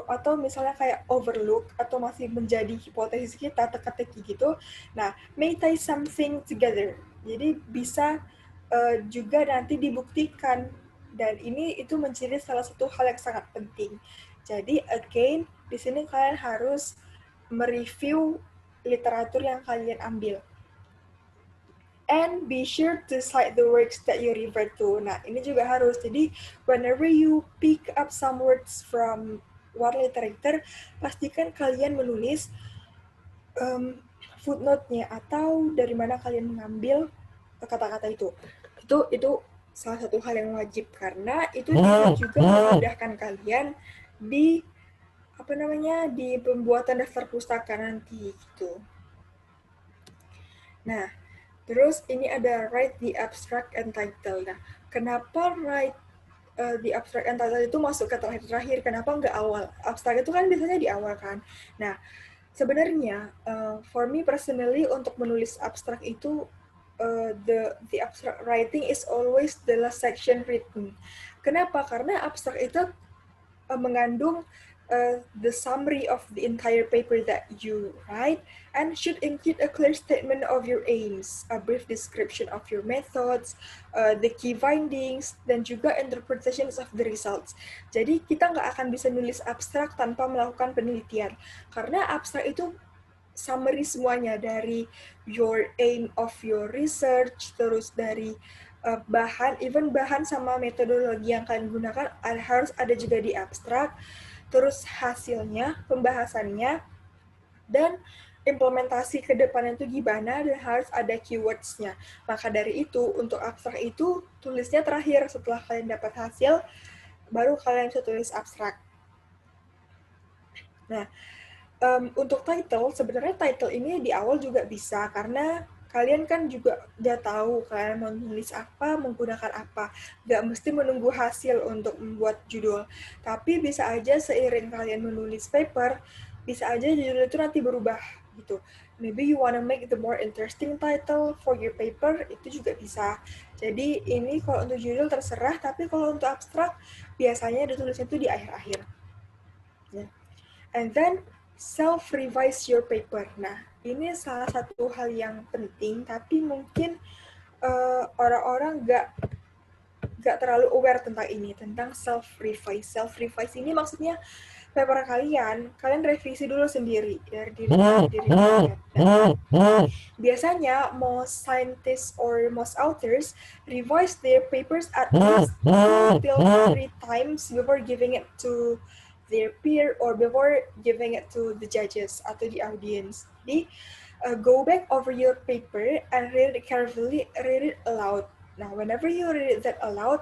atau misalnya kayak overlook atau masih menjadi hipotesis kita teka-teki gitu, nah may tie something together. Jadi bisa juga nanti dibuktikan, dan ini itu menjadi salah satu hal yang sangat penting. Jadi again di sini kalian harus mereview literatur yang kalian ambil. And be sure to cite the works that you refer to. Nah, ini juga harus. Jadi, whenever you pick up some words from one literature, pastikan kalian menulis footnote-nya atau dari mana kalian mengambil kata-kata itu. Itu salah satu hal yang wajib, karena itu juga memudahkan kalian di di pembuatan daftar pustaka nanti gitu. Nah, terus ini ada write the abstract and title. Nah, kenapa write the abstract and title itu masuk ke terakhir? Kenapa nggak awal? Abstract itu kan biasanya di awal kan. Nah, sebenarnya for me personally untuk menulis abstrak itu the abstract writing is always the last section written. Kenapa? Karena abstrak itu mengandung the summary of the entire paper that you write and should include a clear statement of your aims, a brief description of your methods, the key findings, dan juga interpretations of the results. Jadi kita nggak akan bisa nulis abstrak tanpa melakukan penelitian, karena abstrak itu summary semuanya dari your aim of your research, terus dari bahan, even bahan sama metodologi yang kalian gunakan harus ada juga di abstrak. terus hasilnya, pembahasannya, dan implementasi ke depannya itu gimana, dan harus ada keywords-nya. Maka dari itu, untuk abstrak itu, tulisnya terakhir setelah kalian dapat hasil, baru kalian bisa tulis abstrak. Nah, untuk title, sebenarnya title ini di awal juga bisa, karena kalian kan juga udah tahu kalian mau nulis apa, menggunakan apa. Nggak mesti menunggu hasil untuk membuat judul. Tapi bisa aja seiring kalian menulis paper, bisa aja judul itu nanti berubah gitu. Maybe you wanna make the more interesting title for your paper, itu juga bisa. Jadi ini kalau untuk judul terserah, tapi kalau untuk abstrak, biasanya ditulisnya itu di akhir-akhir. Ya. And then self-revise your paper. Nah, ini salah satu hal yang penting, tapi mungkin orang-orang nggak terlalu aware tentang ini, tentang self-revise. Self-revise ini maksudnya paper kalian revisi dulu sendiri dari diri kalian. Nah, biasanya most scientists or most authors revise their papers at least 2 till 3 times before giving it to their peer or before giving it to the judges atau the audience. Jadi, go back over your paper and read it carefully, read it aloud. Now, whenever you read that aloud,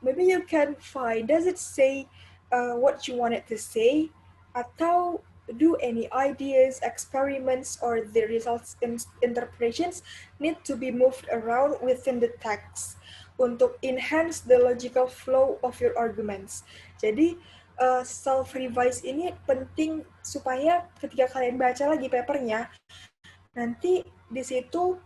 maybe you can find, does it say what you want it to say? Atau do any ideas, experiments, or the results interpretations need to be moved around within the text untuk enhance the logical flow of your arguments. Jadi, self-revise ini penting supaya ketika kalian baca lagi papernya, nanti di situ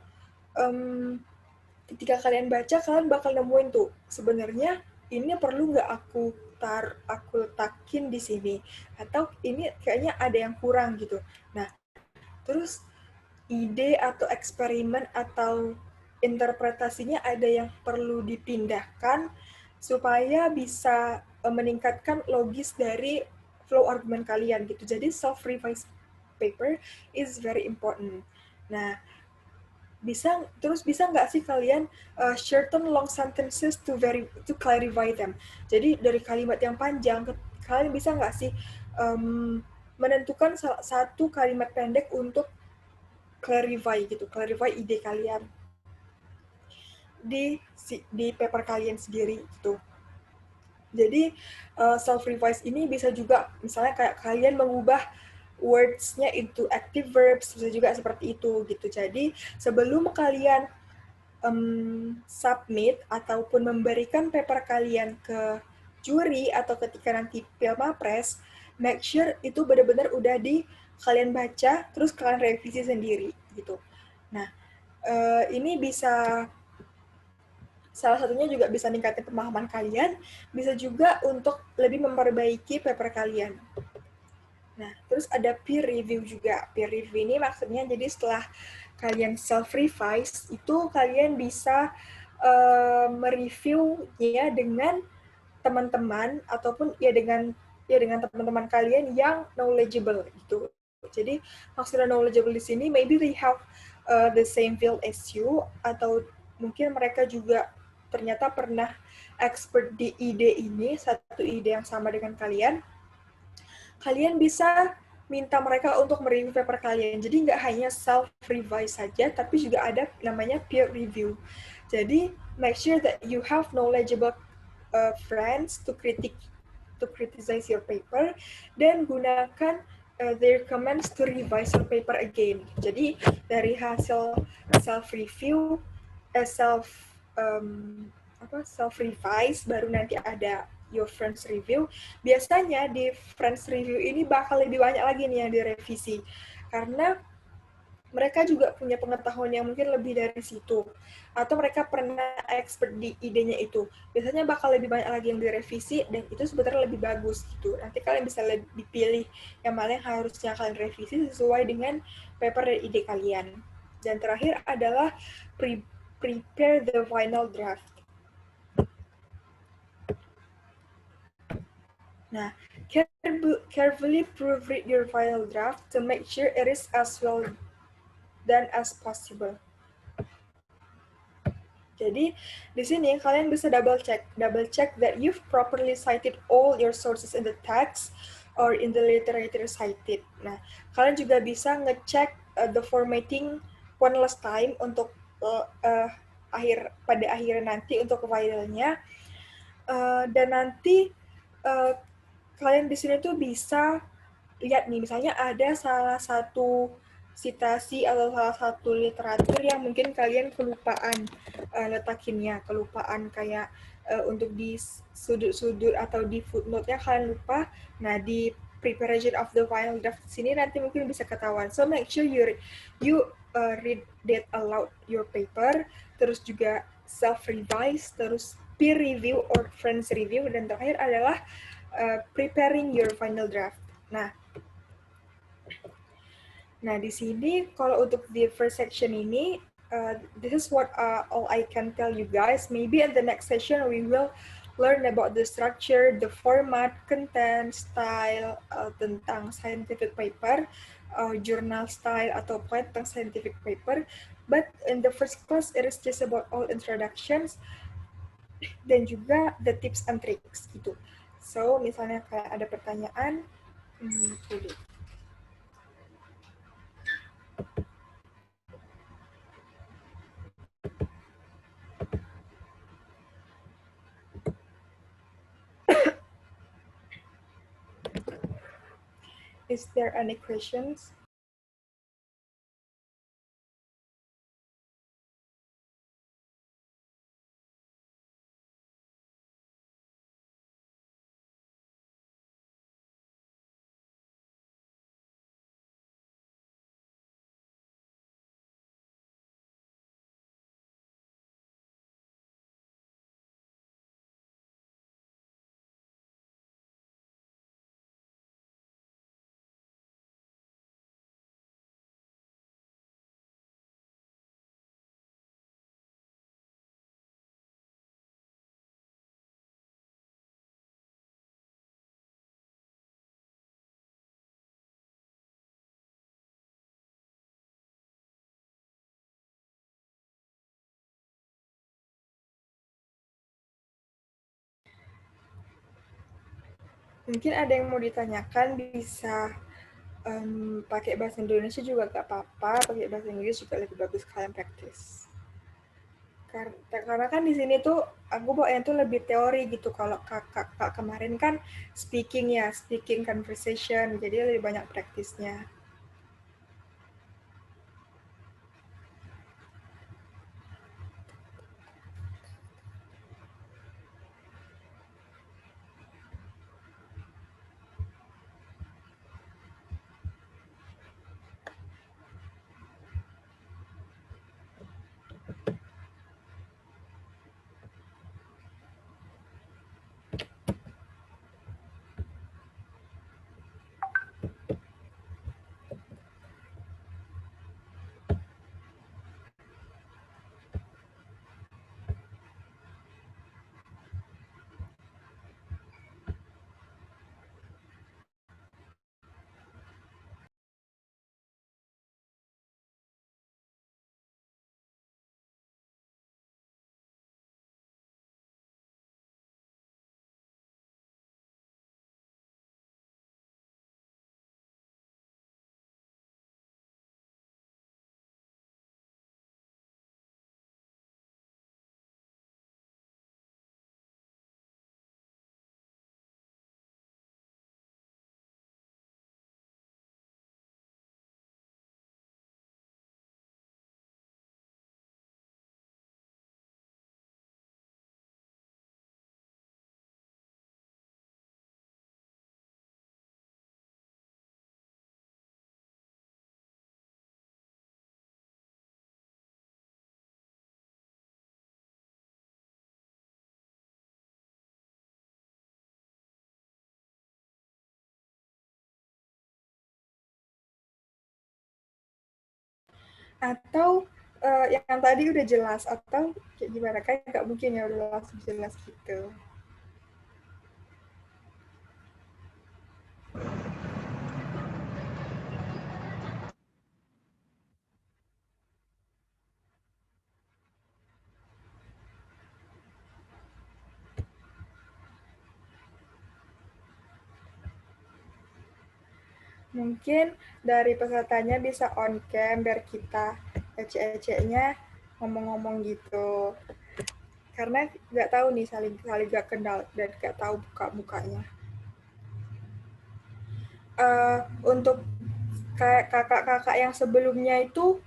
ketika kalian baca, kalian bakal nemuin tuh, sebenarnya ini perlu nggak aku letakin di sini, atau ini kayaknya ada yang kurang gitu. Nah, terus ide atau eksperimen atau interpretasinya ada yang perlu dipindahkan supaya bisa meningkatkan logis dari flow argumen kalian gitu. Jadi self-revise paper is very important. Nah, bisa nggak sih kalian shorten long sentences to clarify them. Jadi dari kalimat yang panjang, kalian bisa nggak sih menentukan satu kalimat pendek untuk clarify ide kalian di paper kalian sendiri gitu. Jadi self-revise ini bisa juga misalnya kayak kalian mengubah words-nya into active verbs, bisa juga seperti itu gitu. Jadi sebelum kalian submit ataupun memberikan paper kalian ke juri atau ketika nanti Pilmapres, make sure itu benar-benar udah kalian baca, terus kalian revisi sendiri gitu. Nah, ini bisa salah satunya juga bisa meningkatkan pemahaman kalian, bisa juga untuk lebih memperbaiki paper kalian. Nah, terus ada peer review juga. Peer review ini maksudnya jadi setelah kalian self-revise, itu kalian bisa mereview-nya dengan teman-teman ataupun dengan teman-teman kalian yang knowledgeable gitu. Jadi maksudnya knowledgeable di sini maybe they have the same field as you, atau mungkin mereka juga ternyata pernah expert di ide ini, satu ide yang sama dengan kalian. Kalian bisa minta mereka untuk mereview paper kalian. Jadi nggak hanya self-revise saja, tapi juga ada namanya peer review. Jadi make sure that you have knowledgeable friends to criticize your paper, dan gunakan their comments to revise your paper again. Jadi dari hasil self-review, self-revise, baru nanti ada your friends review. Biasanya di friends review ini bakal lebih banyak lagi nih yang direvisi, karena mereka juga punya pengetahuan yang mungkin lebih dari situ, atau mereka pernah expert di idenya itu. Biasanya bakal lebih banyak lagi yang direvisi, dan itu sebenarnya lebih bagus gitu. Nanti kalian bisa lebih pilih yang mana yang harusnya kalian revisi sesuai dengan paper dan ide kalian. Dan terakhir adalah prepare the final draft. Nah, carefully proofread your final draft to make sure it is as well done as possible. Jadi di sini kalian bisa double check that you've properly cited all your sources in the text or in the literature cited. Nah, kalian juga bisa ngecek the formatting one last time untuk pada akhir nanti untuk filenya. Dan nanti uh, kalian di sini tuh bisa lihat nih, misalnya ada salah satu sitasi atau salah satu literatur yang mungkin kalian kelupaan letakinnya, kelupaan kayak untuk di sudut-sudut atau di footnote-nya kalian lupa. Nah, di preparation of the final draft sini nanti mungkin bisa ketahuan. So make sure you read that aloud your paper, terus juga self revise, terus peer review or friends review, dan terakhir adalah preparing your final draft. Nah, di sini kalau untuk the first section ini, this is what all I can tell you guys. Maybe in the next session we will learn about the structure, the format, content, style, tentang scientific paper, journal style atau pokoknya tentang scientific paper. But in the first class, it is just about all introductions dan juga the tips and tricks gitu. So, misalnya kayak ada pertanyaan, boleh. Is there any questions? Mungkin ada yang mau ditanyakan, bisa pakai bahasa Indonesia juga gak apa-apa, pakai bahasa Inggris juga lebih bagus kalian praktis. Karena kan di sini tuh aku bawanya tuh lebih teori gitu. Kalau kakak kemarin kan speaking ya, speaking conversation, jadi lebih banyak praktisnya. Atau yang tadi udah jelas, atau kayak gimana, kan nggak mungkin ya udah langsung jelas gitu. Mungkin dari pesertanya bisa on cam biar kita ecek-eceknya ngomong-ngomong gitu. Karena nggak tahu nih saling saling gak kenal dan nggak tahu buka mukanya. Untuk kakak-kakak yang sebelumnya itu,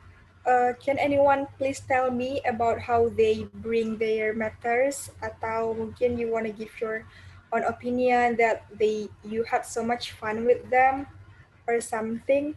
can anyone please tell me about how they bring their matters, atau mungkin you wanna give your own opinion that you had so much fun with them or something.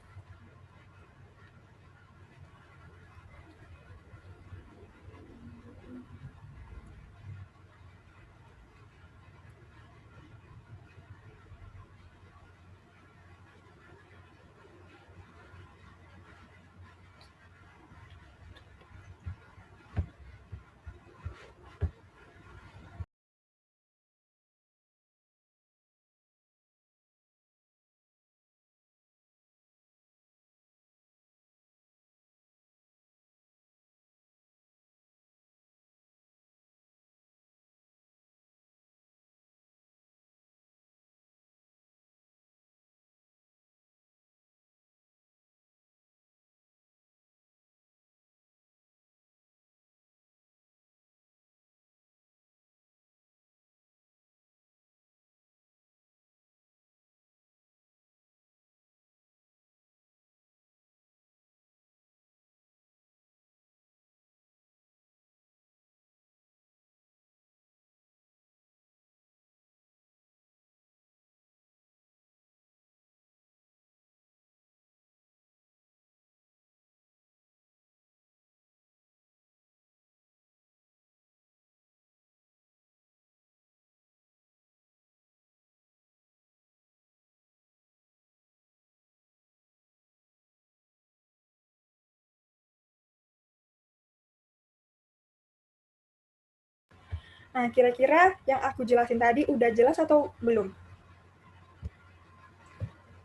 Nah, kira-kira yang aku jelasin tadi udah jelas atau belum?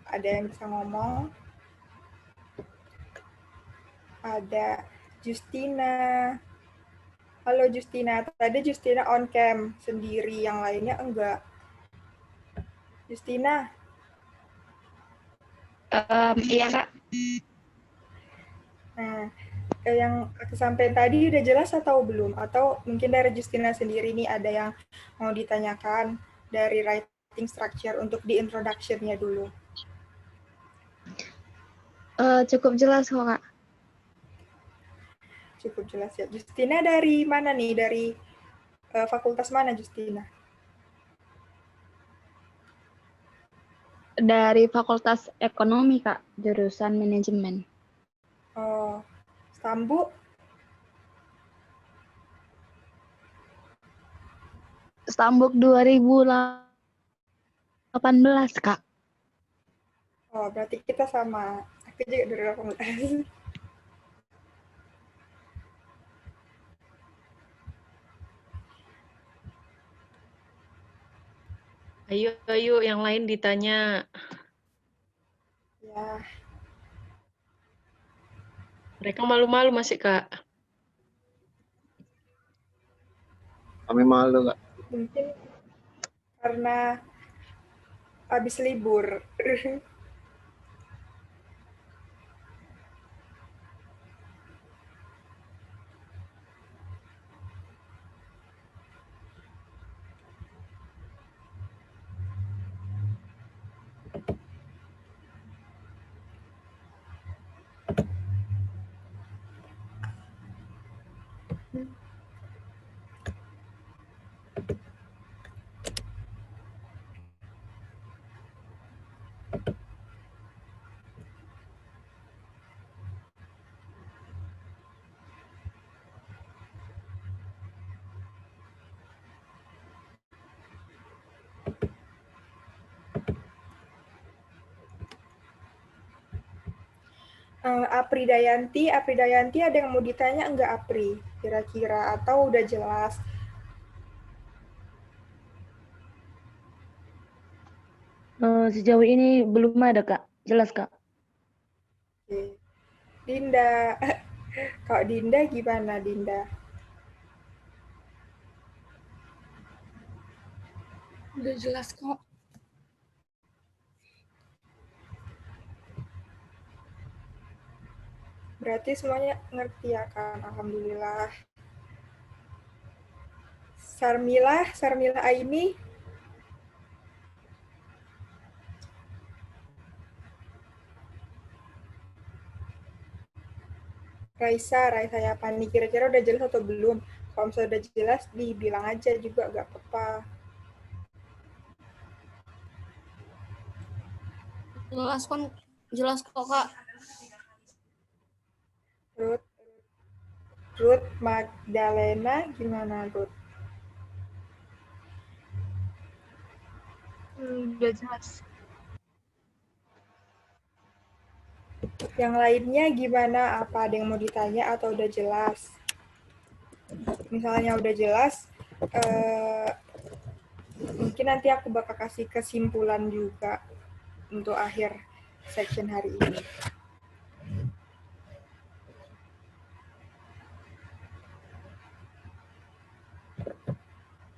Ada yang bisa ngomong? Ada Justina. Halo Justina, tadi Justina on cam sendiri, yang lainnya enggak. Justina, Iya Kak. nah, yang aku sampaikan tadi udah jelas atau belum? Atau mungkin dari Justina sendiri nih ada yang mau ditanyakan dari writing structure untuk di introduction-nya dulu. Cukup jelas kok Kak. Cukup jelas ya. Justina dari mana nih? Dari fakultas mana Justina? Dari Fakultas Ekonomi Kak, jurusan manajemen. Oh, Stambu? Stambuk 2018 Kak. Oh, berarti kita sama. Aku juga 2018. Ayo, yang lain ditanya. Ya, Mereka malu-malu masih, Kak. Kami malu, Kak. mungkin karena habis libur. Apri Dayanti ada yang mau ditanya enggak Apri? Kira-kira atau udah jelas? Sejauh ini belum ada, Kak. Jelas, Kak. Oke. Dinda, kalau Dinda gimana Dinda? Udah jelas kok. Berarti semuanya ngerti ya kan? Alhamdulillah. Sarmila Aini. Raisa ya Pani. Kira-kira udah jelas atau belum? Kalau misalnya udah jelas, dibilang aja juga, gak apa-apa. Jelas kok Kak. Ruth Magdalena, gimana Ruth? Udah jelas. Yang lainnya gimana? Apa ada yang mau ditanya atau udah jelas? Misalnya udah jelas, mungkin nanti aku bakal kasih kesimpulan juga untuk akhir section hari ini.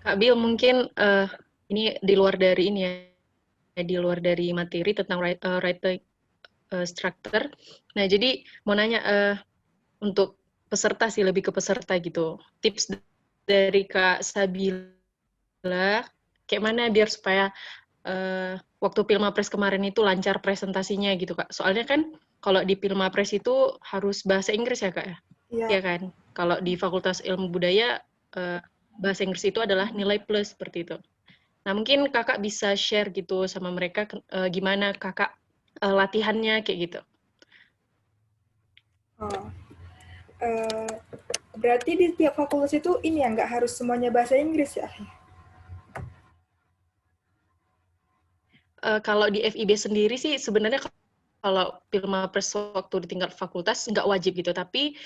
Kak Bill, mungkin ini di luar dari ini ya, di luar dari materi tentang writing structure. Nah, jadi mau nanya untuk peserta sih, lebih ke peserta gitu. Tips dari Kak Sabila, kayak mana biar supaya waktu Pilmapres kemarin itu lancar presentasinya gitu Kak. Soalnya kan kalau di Pilmapres itu harus bahasa Inggris ya Kak ya? Iya kan? Kalau di Fakultas Ilmu Budaya, bahasa Inggris itu adalah nilai plus seperti itu. Nah, mungkin Kakak bisa share gitu sama mereka gimana Kakak latihannya kayak gitu. Berarti di tiap fakultas itu ini ya, nggak harus semuanya bahasa Inggris ya? Kalau di FIB sendiri sih sebenarnya kalau Pilmapres waktu di tingkat fakultas nggak wajib gitu, tapi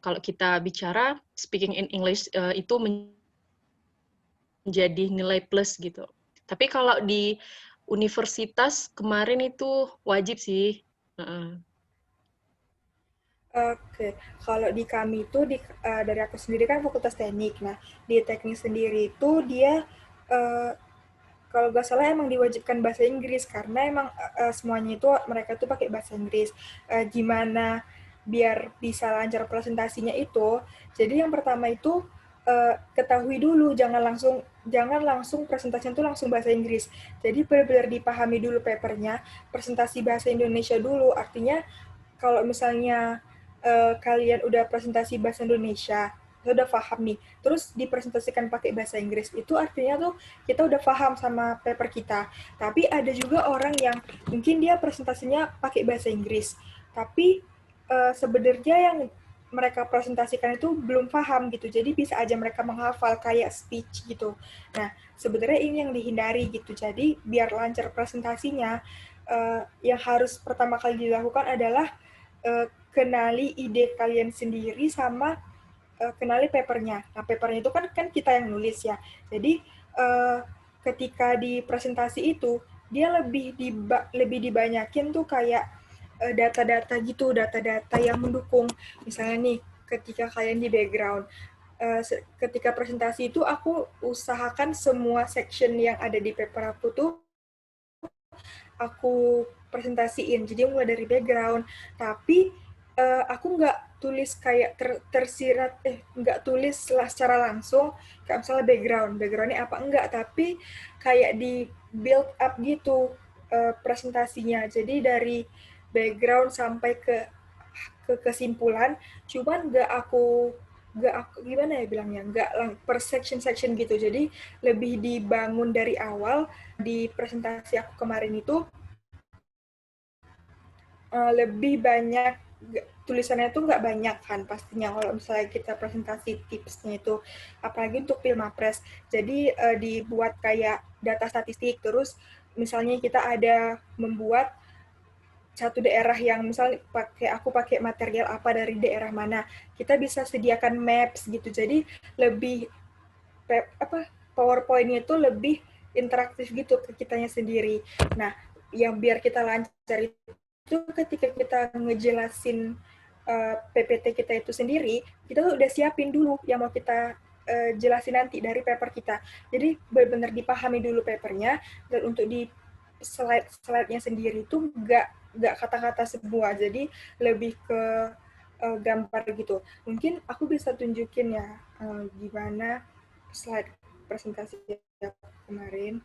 kalau kita bicara speaking in English itu menjadi nilai plus gitu. Tapi kalau di universitas kemarin itu wajib sih. Oke, kalau di kami itu dari aku sendiri kan fakultas teknik. Nah, di teknik sendiri itu dia kalau nggak salah emang diwajibkan bahasa Inggris karena emang semuanya itu mereka tuh pakai bahasa Inggris. Gimana biar bisa lancar presentasinya itu? Jadi yang pertama itu ketahui dulu, jangan langsung presentasinya itu langsung bahasa Inggris. Jadi benar-benar dipahami dulu papernya, presentasi bahasa Indonesia dulu. Artinya kalau misalnya kalian udah presentasi bahasa Indonesia, kita udah paham nih, terus dipresentasikan pakai bahasa Inggris, itu artinya tuh kita udah paham sama paper kita. Tapi ada juga orang yang mungkin dia presentasinya pakai bahasa Inggris, tapi sebenarnya yang mereka presentasikan itu belum paham gitu, jadi bisa aja mereka menghafal kayak speech gitu. Nah, sebenarnya ini yang dihindari gitu, jadi biar lancar presentasinya, yang harus pertama kali dilakukan adalah kenali ide kalian sendiri sama kenali papernya. Nah, papernya itu kan kita yang nulis ya. Jadi ketika di presentasi itu dia lebih dibanyakin tuh kayak data-data gitu, data-data yang mendukung. Misalnya nih, ketika kalian di background, ketika presentasi itu aku usahakan semua section yang ada di paper aku tuh aku presentasiin. Jadi mulai dari background, tapi aku nggak tulis kayak tersirat, nggak tulis secara langsung, kayak misalnya backgroundnya apa enggak, tapi kayak di build up gitu presentasinya. Jadi dari background sampai ke kesimpulan, cuman nggak aku gimana ya bilangnya, nggak per section gitu. Jadi lebih dibangun dari awal. Di presentasi aku kemarin itu lebih banyak tulisannya itu nggak banyak kan pastinya kalau misalnya kita presentasi tipsnya itu, apalagi untuk Pilmapres. Jadi dibuat kayak data statistik, terus misalnya kita ada membuat satu daerah yang misalnya aku pakai material apa dari daerah mana, kita bisa sediakan maps gitu. Jadi lebih PowerPoint-nya itu lebih interaktif gitu ke kitanya sendiri. Nah, yang biar kita lancar itu ketika kita ngejelasin PPT kita itu sendiri, kita tuh udah siapin dulu yang mau kita jelasin nanti dari paper kita. Jadi benar-benar dipahami dulu papernya, dan untuk di slide-nya sendiri itu nggak kata-kata semua, jadi lebih ke gambar gitu. Mungkin aku bisa tunjukin ya gimana slide presentasi kemarin.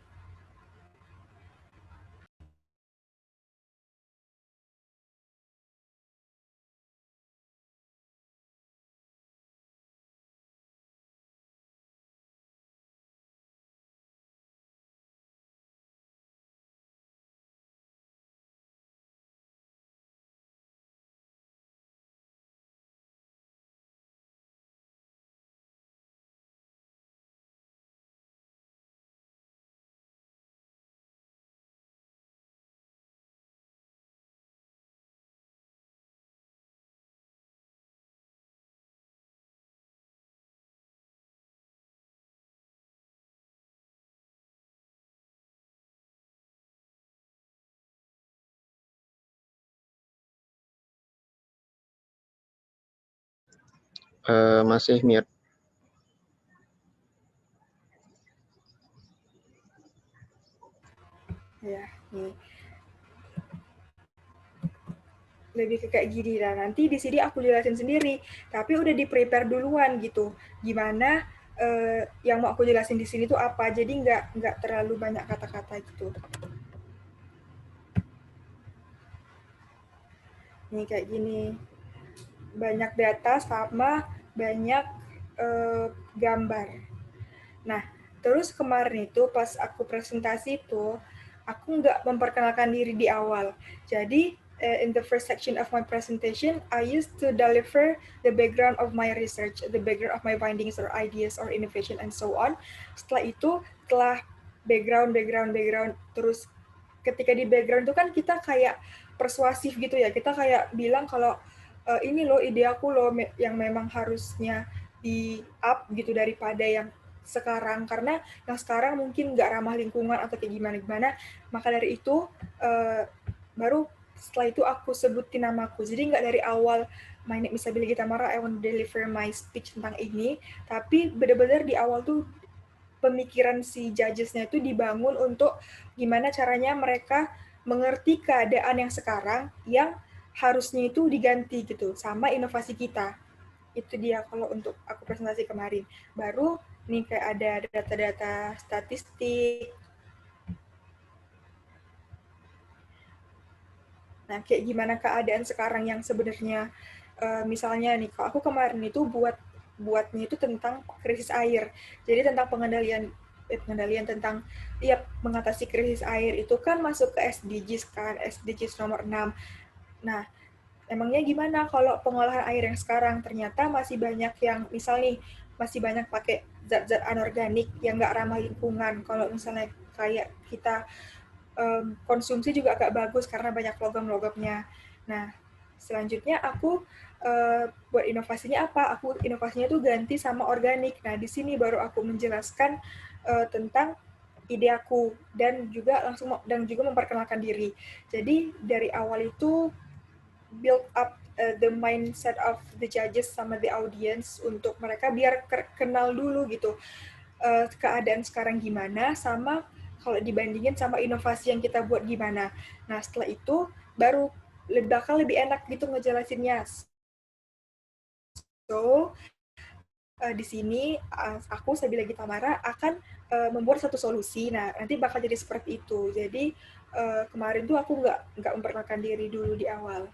Masih mute. Ya, nih. Lebih ke kayak gini. Nah, nanti di sini aku jelasin sendiri, tapi udah di-prepare duluan gitu. Gimana yang mau aku jelasin di sini tuh apa, jadi nggak terlalu banyak kata-kata gitu. Nih kayak gini. Banyak data sama banyak gambar. Nah, terus kemarin itu pas aku presentasi itu, aku nggak memperkenalkan diri di awal. Jadi, in the first section of my presentation, I used to deliver the background of my research, the background of my findings or ideas or innovation and so on. Setelah itu, setelah background, terus ketika di background itu kan kita kayak persuasif gitu ya. Kita kayak bilang kalau ini loh ide aku loh yang memang harusnya di up gitu daripada yang sekarang, karena yang sekarang mungkin nggak ramah lingkungan atau kayak gimana-gimana. Maka dari itu baru setelah itu aku sebutin namaku. Jadi nggak dari awal my name is Sabila Gitamara, I want to deliver my speech tentang ini, tapi benar-benar di awal tuh pemikiran si judges-nya itu dibangun untuk gimana caranya mereka mengerti keadaan yang sekarang yang harusnya itu diganti gitu sama inovasi kita. Itu dia kalau untuk aku presentasi kemarin. Baru nih kayak ada data-data statistik. Nah, kayak gimana keadaan sekarang yang sebenarnya misalnya nih, kalau aku kemarin itu buatnya itu tentang krisis air. Jadi tentang pengendalian tentang mengatasi krisis air itu kan masuk ke SDGs kan, SDGs nomor 6. Nah, emangnya gimana kalau pengolahan air yang sekarang ternyata masih banyak yang misal nih masih banyak pakai zat-zat anorganik yang nggak ramah lingkungan. Kalau misalnya kayak kita konsumsi juga agak bagus karena banyak logam-logamnya. Nah, selanjutnya aku buat inovasinya apa? Aku inovasinya tuh ganti sama organik. Nah, di sini baru aku menjelaskan tentang ide aku dan juga memperkenalkan diri. Jadi dari awal itu build up the mindset of the judges sama the audience untuk mereka biar kenal dulu gitu keadaan sekarang gimana sama kalau dibandingin sama inovasi yang kita buat gimana. Nah, setelah itu baru bakal lebih enak gitu ngejelasinnya. So, di sini aku Sabila Gitamara akan membuat satu solusi. Nah, nanti bakal jadi seperti itu. Jadi kemarin tuh aku nggak memperkenalkan diri dulu di awal.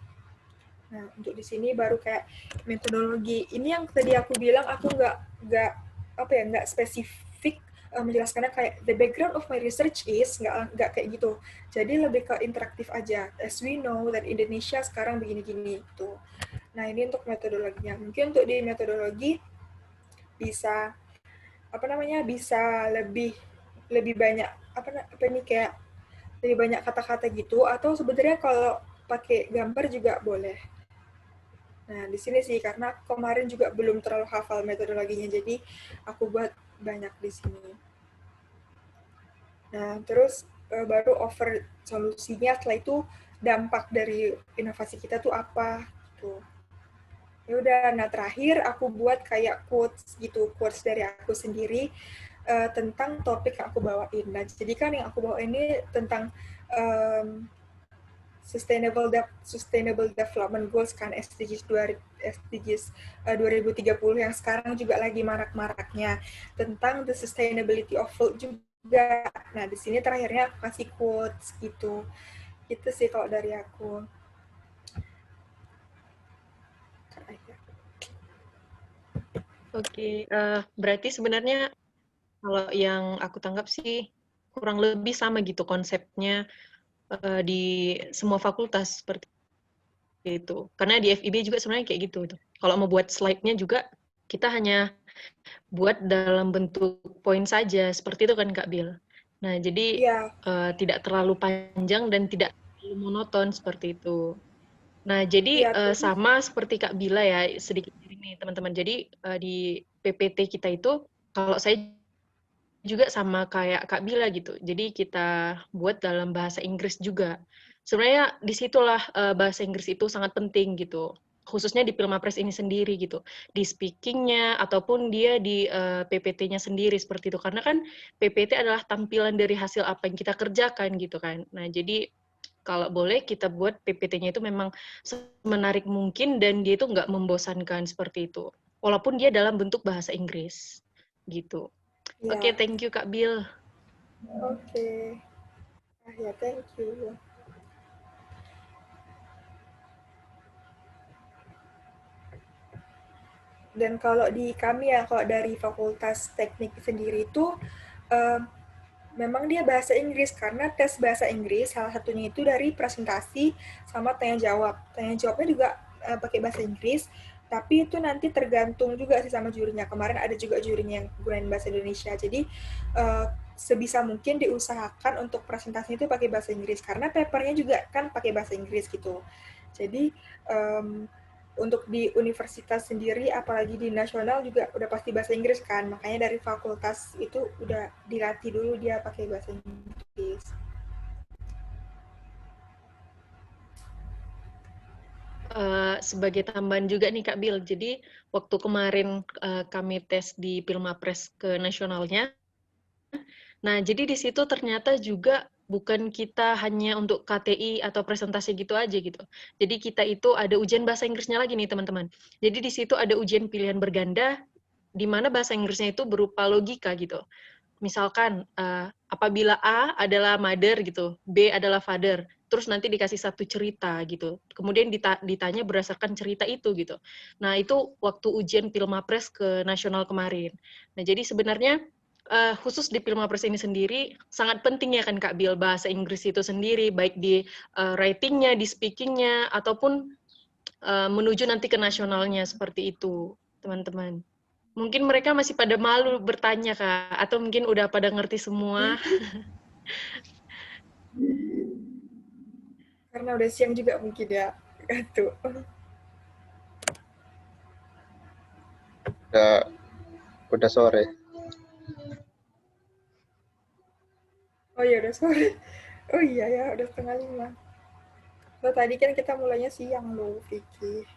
Nah, untuk di sini baru kayak metodologi. Ini yang tadi aku bilang aku nggak spesifik menjelaskannya kayak the background of my research is nggak kayak gitu. Jadi lebih ke interaktif aja. As we know that Indonesia sekarang begini-gini gitu. Nah, ini untuk metodologinya. Mungkin untuk di metodologi bisa bisa lebih banyak kayak lebih banyak kata-kata gitu atau sebenarnya kalau pakai gambar juga boleh. Nah, di sini sih karena kemarin juga belum terlalu hafal metodologinya, jadi aku buat banyak di sini. Nah, terus baru offer solusinya, setelah itu dampak dari inovasi kita tuh apa gitu. Ya udah, nah terakhir aku buat kayak quotes gitu, quotes dari aku sendiri tentang topik yang aku bawain. Nah, jadi kan yang aku bawa ini tentang Sustainable Development Goals kan, SDGs 2030 yang sekarang juga lagi marak-maraknya, tentang the sustainability of food juga. Nah, di sini terakhirnya aku kasih quotes gitu. Gitu sih kalau dari aku. Oke, berarti sebenarnya kalau yang aku tangkap sih kurang lebih sama gitu konsepnya di semua fakultas seperti itu. Karena di FIB juga sebenarnya kayak gitu. Kalau mau buat slide-nya juga kita hanya buat dalam bentuk poin saja, seperti itu kan Kak Bil. Nah, jadi Iya, tidak terlalu panjang dan tidak terlalu monoton seperti itu. Nah, jadi iya terus. sama seperti Kak Bila ya, sedikit ini teman-teman. Jadi di PPT kita itu, kalau saya juga sama kayak Kak Bila gitu. Jadi kita buat dalam bahasa Inggris juga. Sebenarnya disitulah bahasa Inggris itu sangat penting gitu. Khususnya di Pilmapres ini sendiri gitu. Di speaking-nya ataupun dia di PPT-nya sendiri seperti itu. Karena kan PPT adalah tampilan dari hasil apa yang kita kerjakan gitu kan. Nah, jadi kalau boleh kita buat PPT-nya itu memang semenarik mungkin dan dia itu nggak membosankan seperti itu. Walaupun dia dalam bentuk bahasa Inggris gitu. Oke, Ya, thank you Kak Bill. oke. Ya, thank you. Dan kalau di kami ya, kalau dari Fakultas Teknik sendiri itu memang dia bahasa Inggris, karena tes bahasa Inggris salah satunya itu dari presentasi sama tanya jawab. Tanya jawabnya juga pakai bahasa Inggris, tapi itu nanti tergantung juga sih sama jurinya. Kemarin ada juga jurinya yang gunain bahasa Indonesia. Jadi sebisa mungkin diusahakan untuk presentasinya itu pakai bahasa Inggris, karena papernya juga kan pakai bahasa Inggris gitu. Jadi untuk di universitas sendiri, apalagi di nasional juga udah pasti bahasa Inggris kan, makanya dari fakultas itu udah dilatih dulu dia pakai bahasa Inggris. Sebagai tambahan juga nih Kak Bill, jadi waktu kemarin kami tes di Pilmapres ke nasionalnya, nah jadi di situ ternyata juga bukan kita hanya untuk KTI atau presentasi gitu aja gitu. Jadi kita itu ada ujian bahasa Inggrisnya lagi nih teman-teman. Jadi di situ ada ujian pilihan berganda, di mana bahasa Inggrisnya itu berupa logika gitu. Misalkan apabila A adalah mother gitu, B adalah father, terus nanti dikasih satu cerita gitu. Kemudian ditanya berdasarkan cerita itu gitu. Nah, itu waktu ujian Pilmapres ke nasional kemarin. Nah, jadi sebenarnya khusus di Pilmapres ini sendiri sangat penting ya kan Kak Bil, bahasa Inggris itu sendiri baik di writing-nya, di speaking-nya ataupun menuju nanti ke nasionalnya seperti itu, teman-teman. Mungkin mereka masih pada malu bertanya, Kak. Atau mungkin udah pada ngerti semua. Karena udah siang juga mungkin ya. Gitu. Udah sore. Oh iya udah sore. Oh iya ya udah 4:30. So, tadi kan kita mulainya siang loh, Vicky.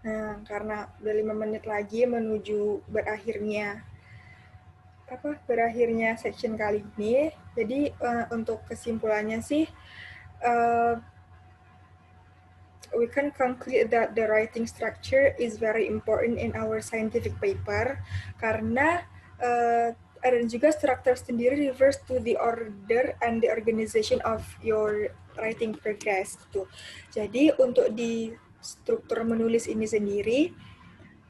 Nah, karena udah 5 menit lagi menuju berakhirnya section kali ini. Jadi untuk kesimpulannya sih, we can conclude that the writing structure is very important in our scientific paper, karena dan juga struktur sendiri refers to the order and the organization of your writing progress gitu. Jadi untuk di struktur menulis ini sendiri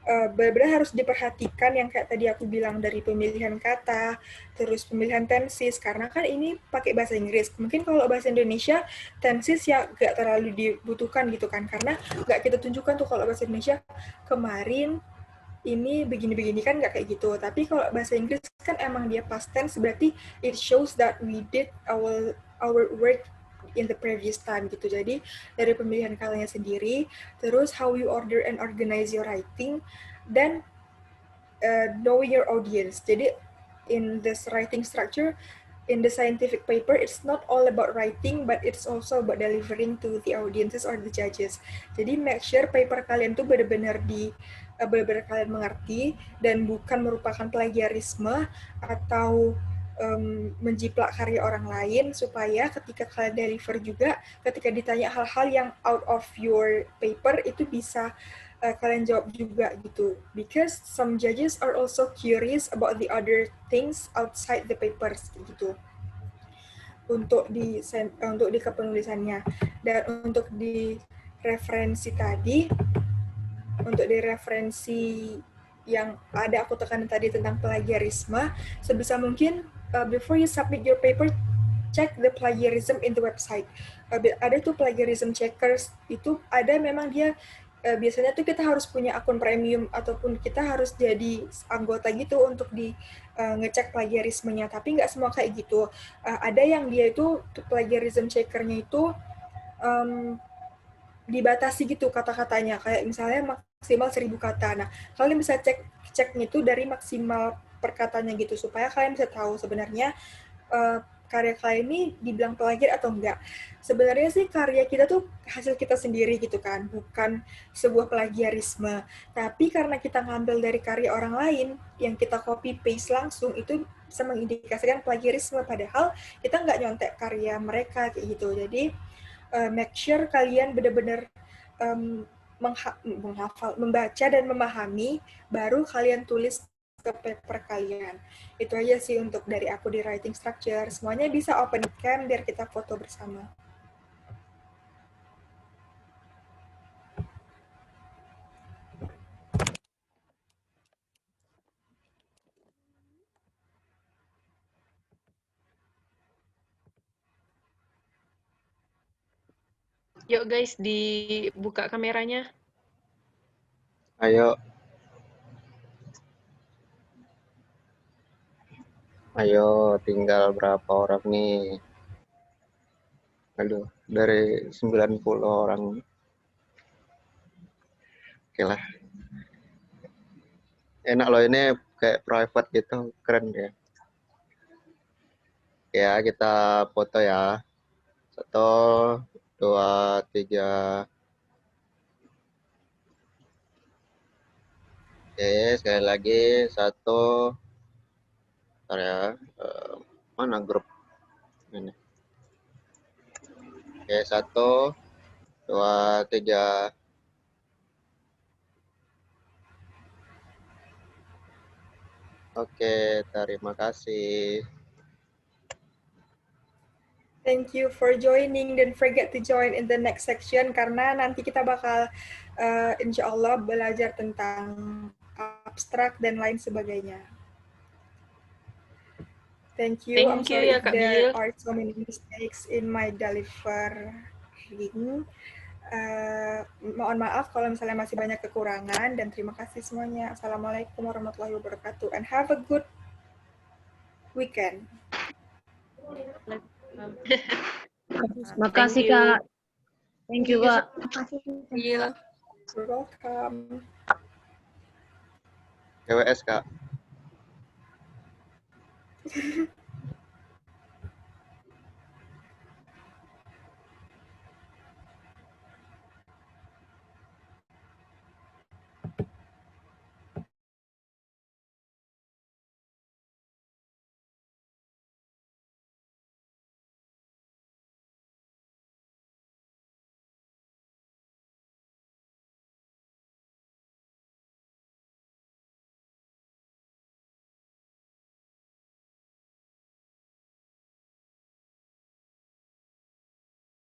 benar-benar harus diperhatikan yang kayak tadi aku bilang, dari pemilihan kata, terus pemilihan tenses, karena kan ini pakai bahasa Inggris. Mungkin kalau bahasa Indonesia, tenses ya nggak terlalu dibutuhkan gitu kan, karena nggak kita tunjukkan tuh kalau bahasa Indonesia kemarin ini begini-begini kan nggak kayak gitu. Tapi kalau bahasa Inggris kan emang dia past tense, berarti it shows that we did our work in the previous time gitu. Jadi dari pemilihan katanya sendiri, terus how you order and organize your writing, dan know your audience. Jadi in this writing structure, in the scientific paper, it's not all about writing, but it's also about delivering to the audiences or the judges. Jadi make sure paper kalian tuh benar-benar benar-benar kalian mengerti dan bukan merupakan plagiarisme atau menjiplak karya orang lain, supaya ketika kalian deliver juga, ketika ditanya hal-hal yang out of your paper itu bisa kalian jawab juga gitu. Because some judges are also curious about the other things outside the papers gitu. Untuk di kepenulisannya. Dan untuk di referensi tadi, untuk di referensi yang ada aku tekanin tadi tentang plagiarisme, sebisa mungkin before you submit your paper, check the plagiarism in the website. Ada tuh plagiarism checkers, itu ada memang dia biasanya tuh kita harus punya akun premium ataupun kita harus jadi anggota gitu untuk di ngecek plagiarismenya, tapi nggak semua kayak gitu. Ada yang dia itu plagiarism checkernya itu dibatasi gitu kata-katanya, kayak misalnya maksimal 1000 kata. Nah, kalian bisa ceknya itu dari maksimal perkatanya gitu, supaya kalian bisa tahu sebenarnya karya kalian ini dibilang plagiat atau enggak. Sebenarnya sih karya kita tuh hasil kita sendiri gitu kan, bukan sebuah plagiarisme. Tapi karena kita ngambil dari karya orang lain, yang kita copy paste langsung, itu bisa mengindikasikan plagiarisme, padahal kita nggak nyontek karya mereka kayak gitu. Jadi make sure kalian benar-benar menghafal, membaca dan memahami, baru kalian tulis ke paper kalian. Itu aja sih untuk dari aku di writing structure. Semuanya bisa open cam biar kita foto bersama. Yuk guys, dibuka kameranya. Ayo. Ayo, tinggal berapa orang nih? Aduh, dari 90 orang. Oke lah. Enak loh, ini kayak private gitu, keren ya. Ya, kita foto ya. 1, 2, 3. Oke, sekali lagi. 1. Bentar ya. Mana grup ini? Oke, 1, 2, 3. Oke, terima kasih. Thank you for joining, dan forget to join in the next section karena nanti kita bakal insya Allah belajar tentang abstrak dan lain sebagainya. Thank you. I'm Thank you sorry ya if Kak there Bill. are so many mistakes in my delivering. Mohon maaf kalau misalnya masih banyak kekurangan, dan terima kasih semuanya. Assalamualaikum warahmatullahi wabarakatuh, and have a good weekend. Makasih Thank you. Kak. Thank you Kak. Iya. You're welcome. GWS, Kak.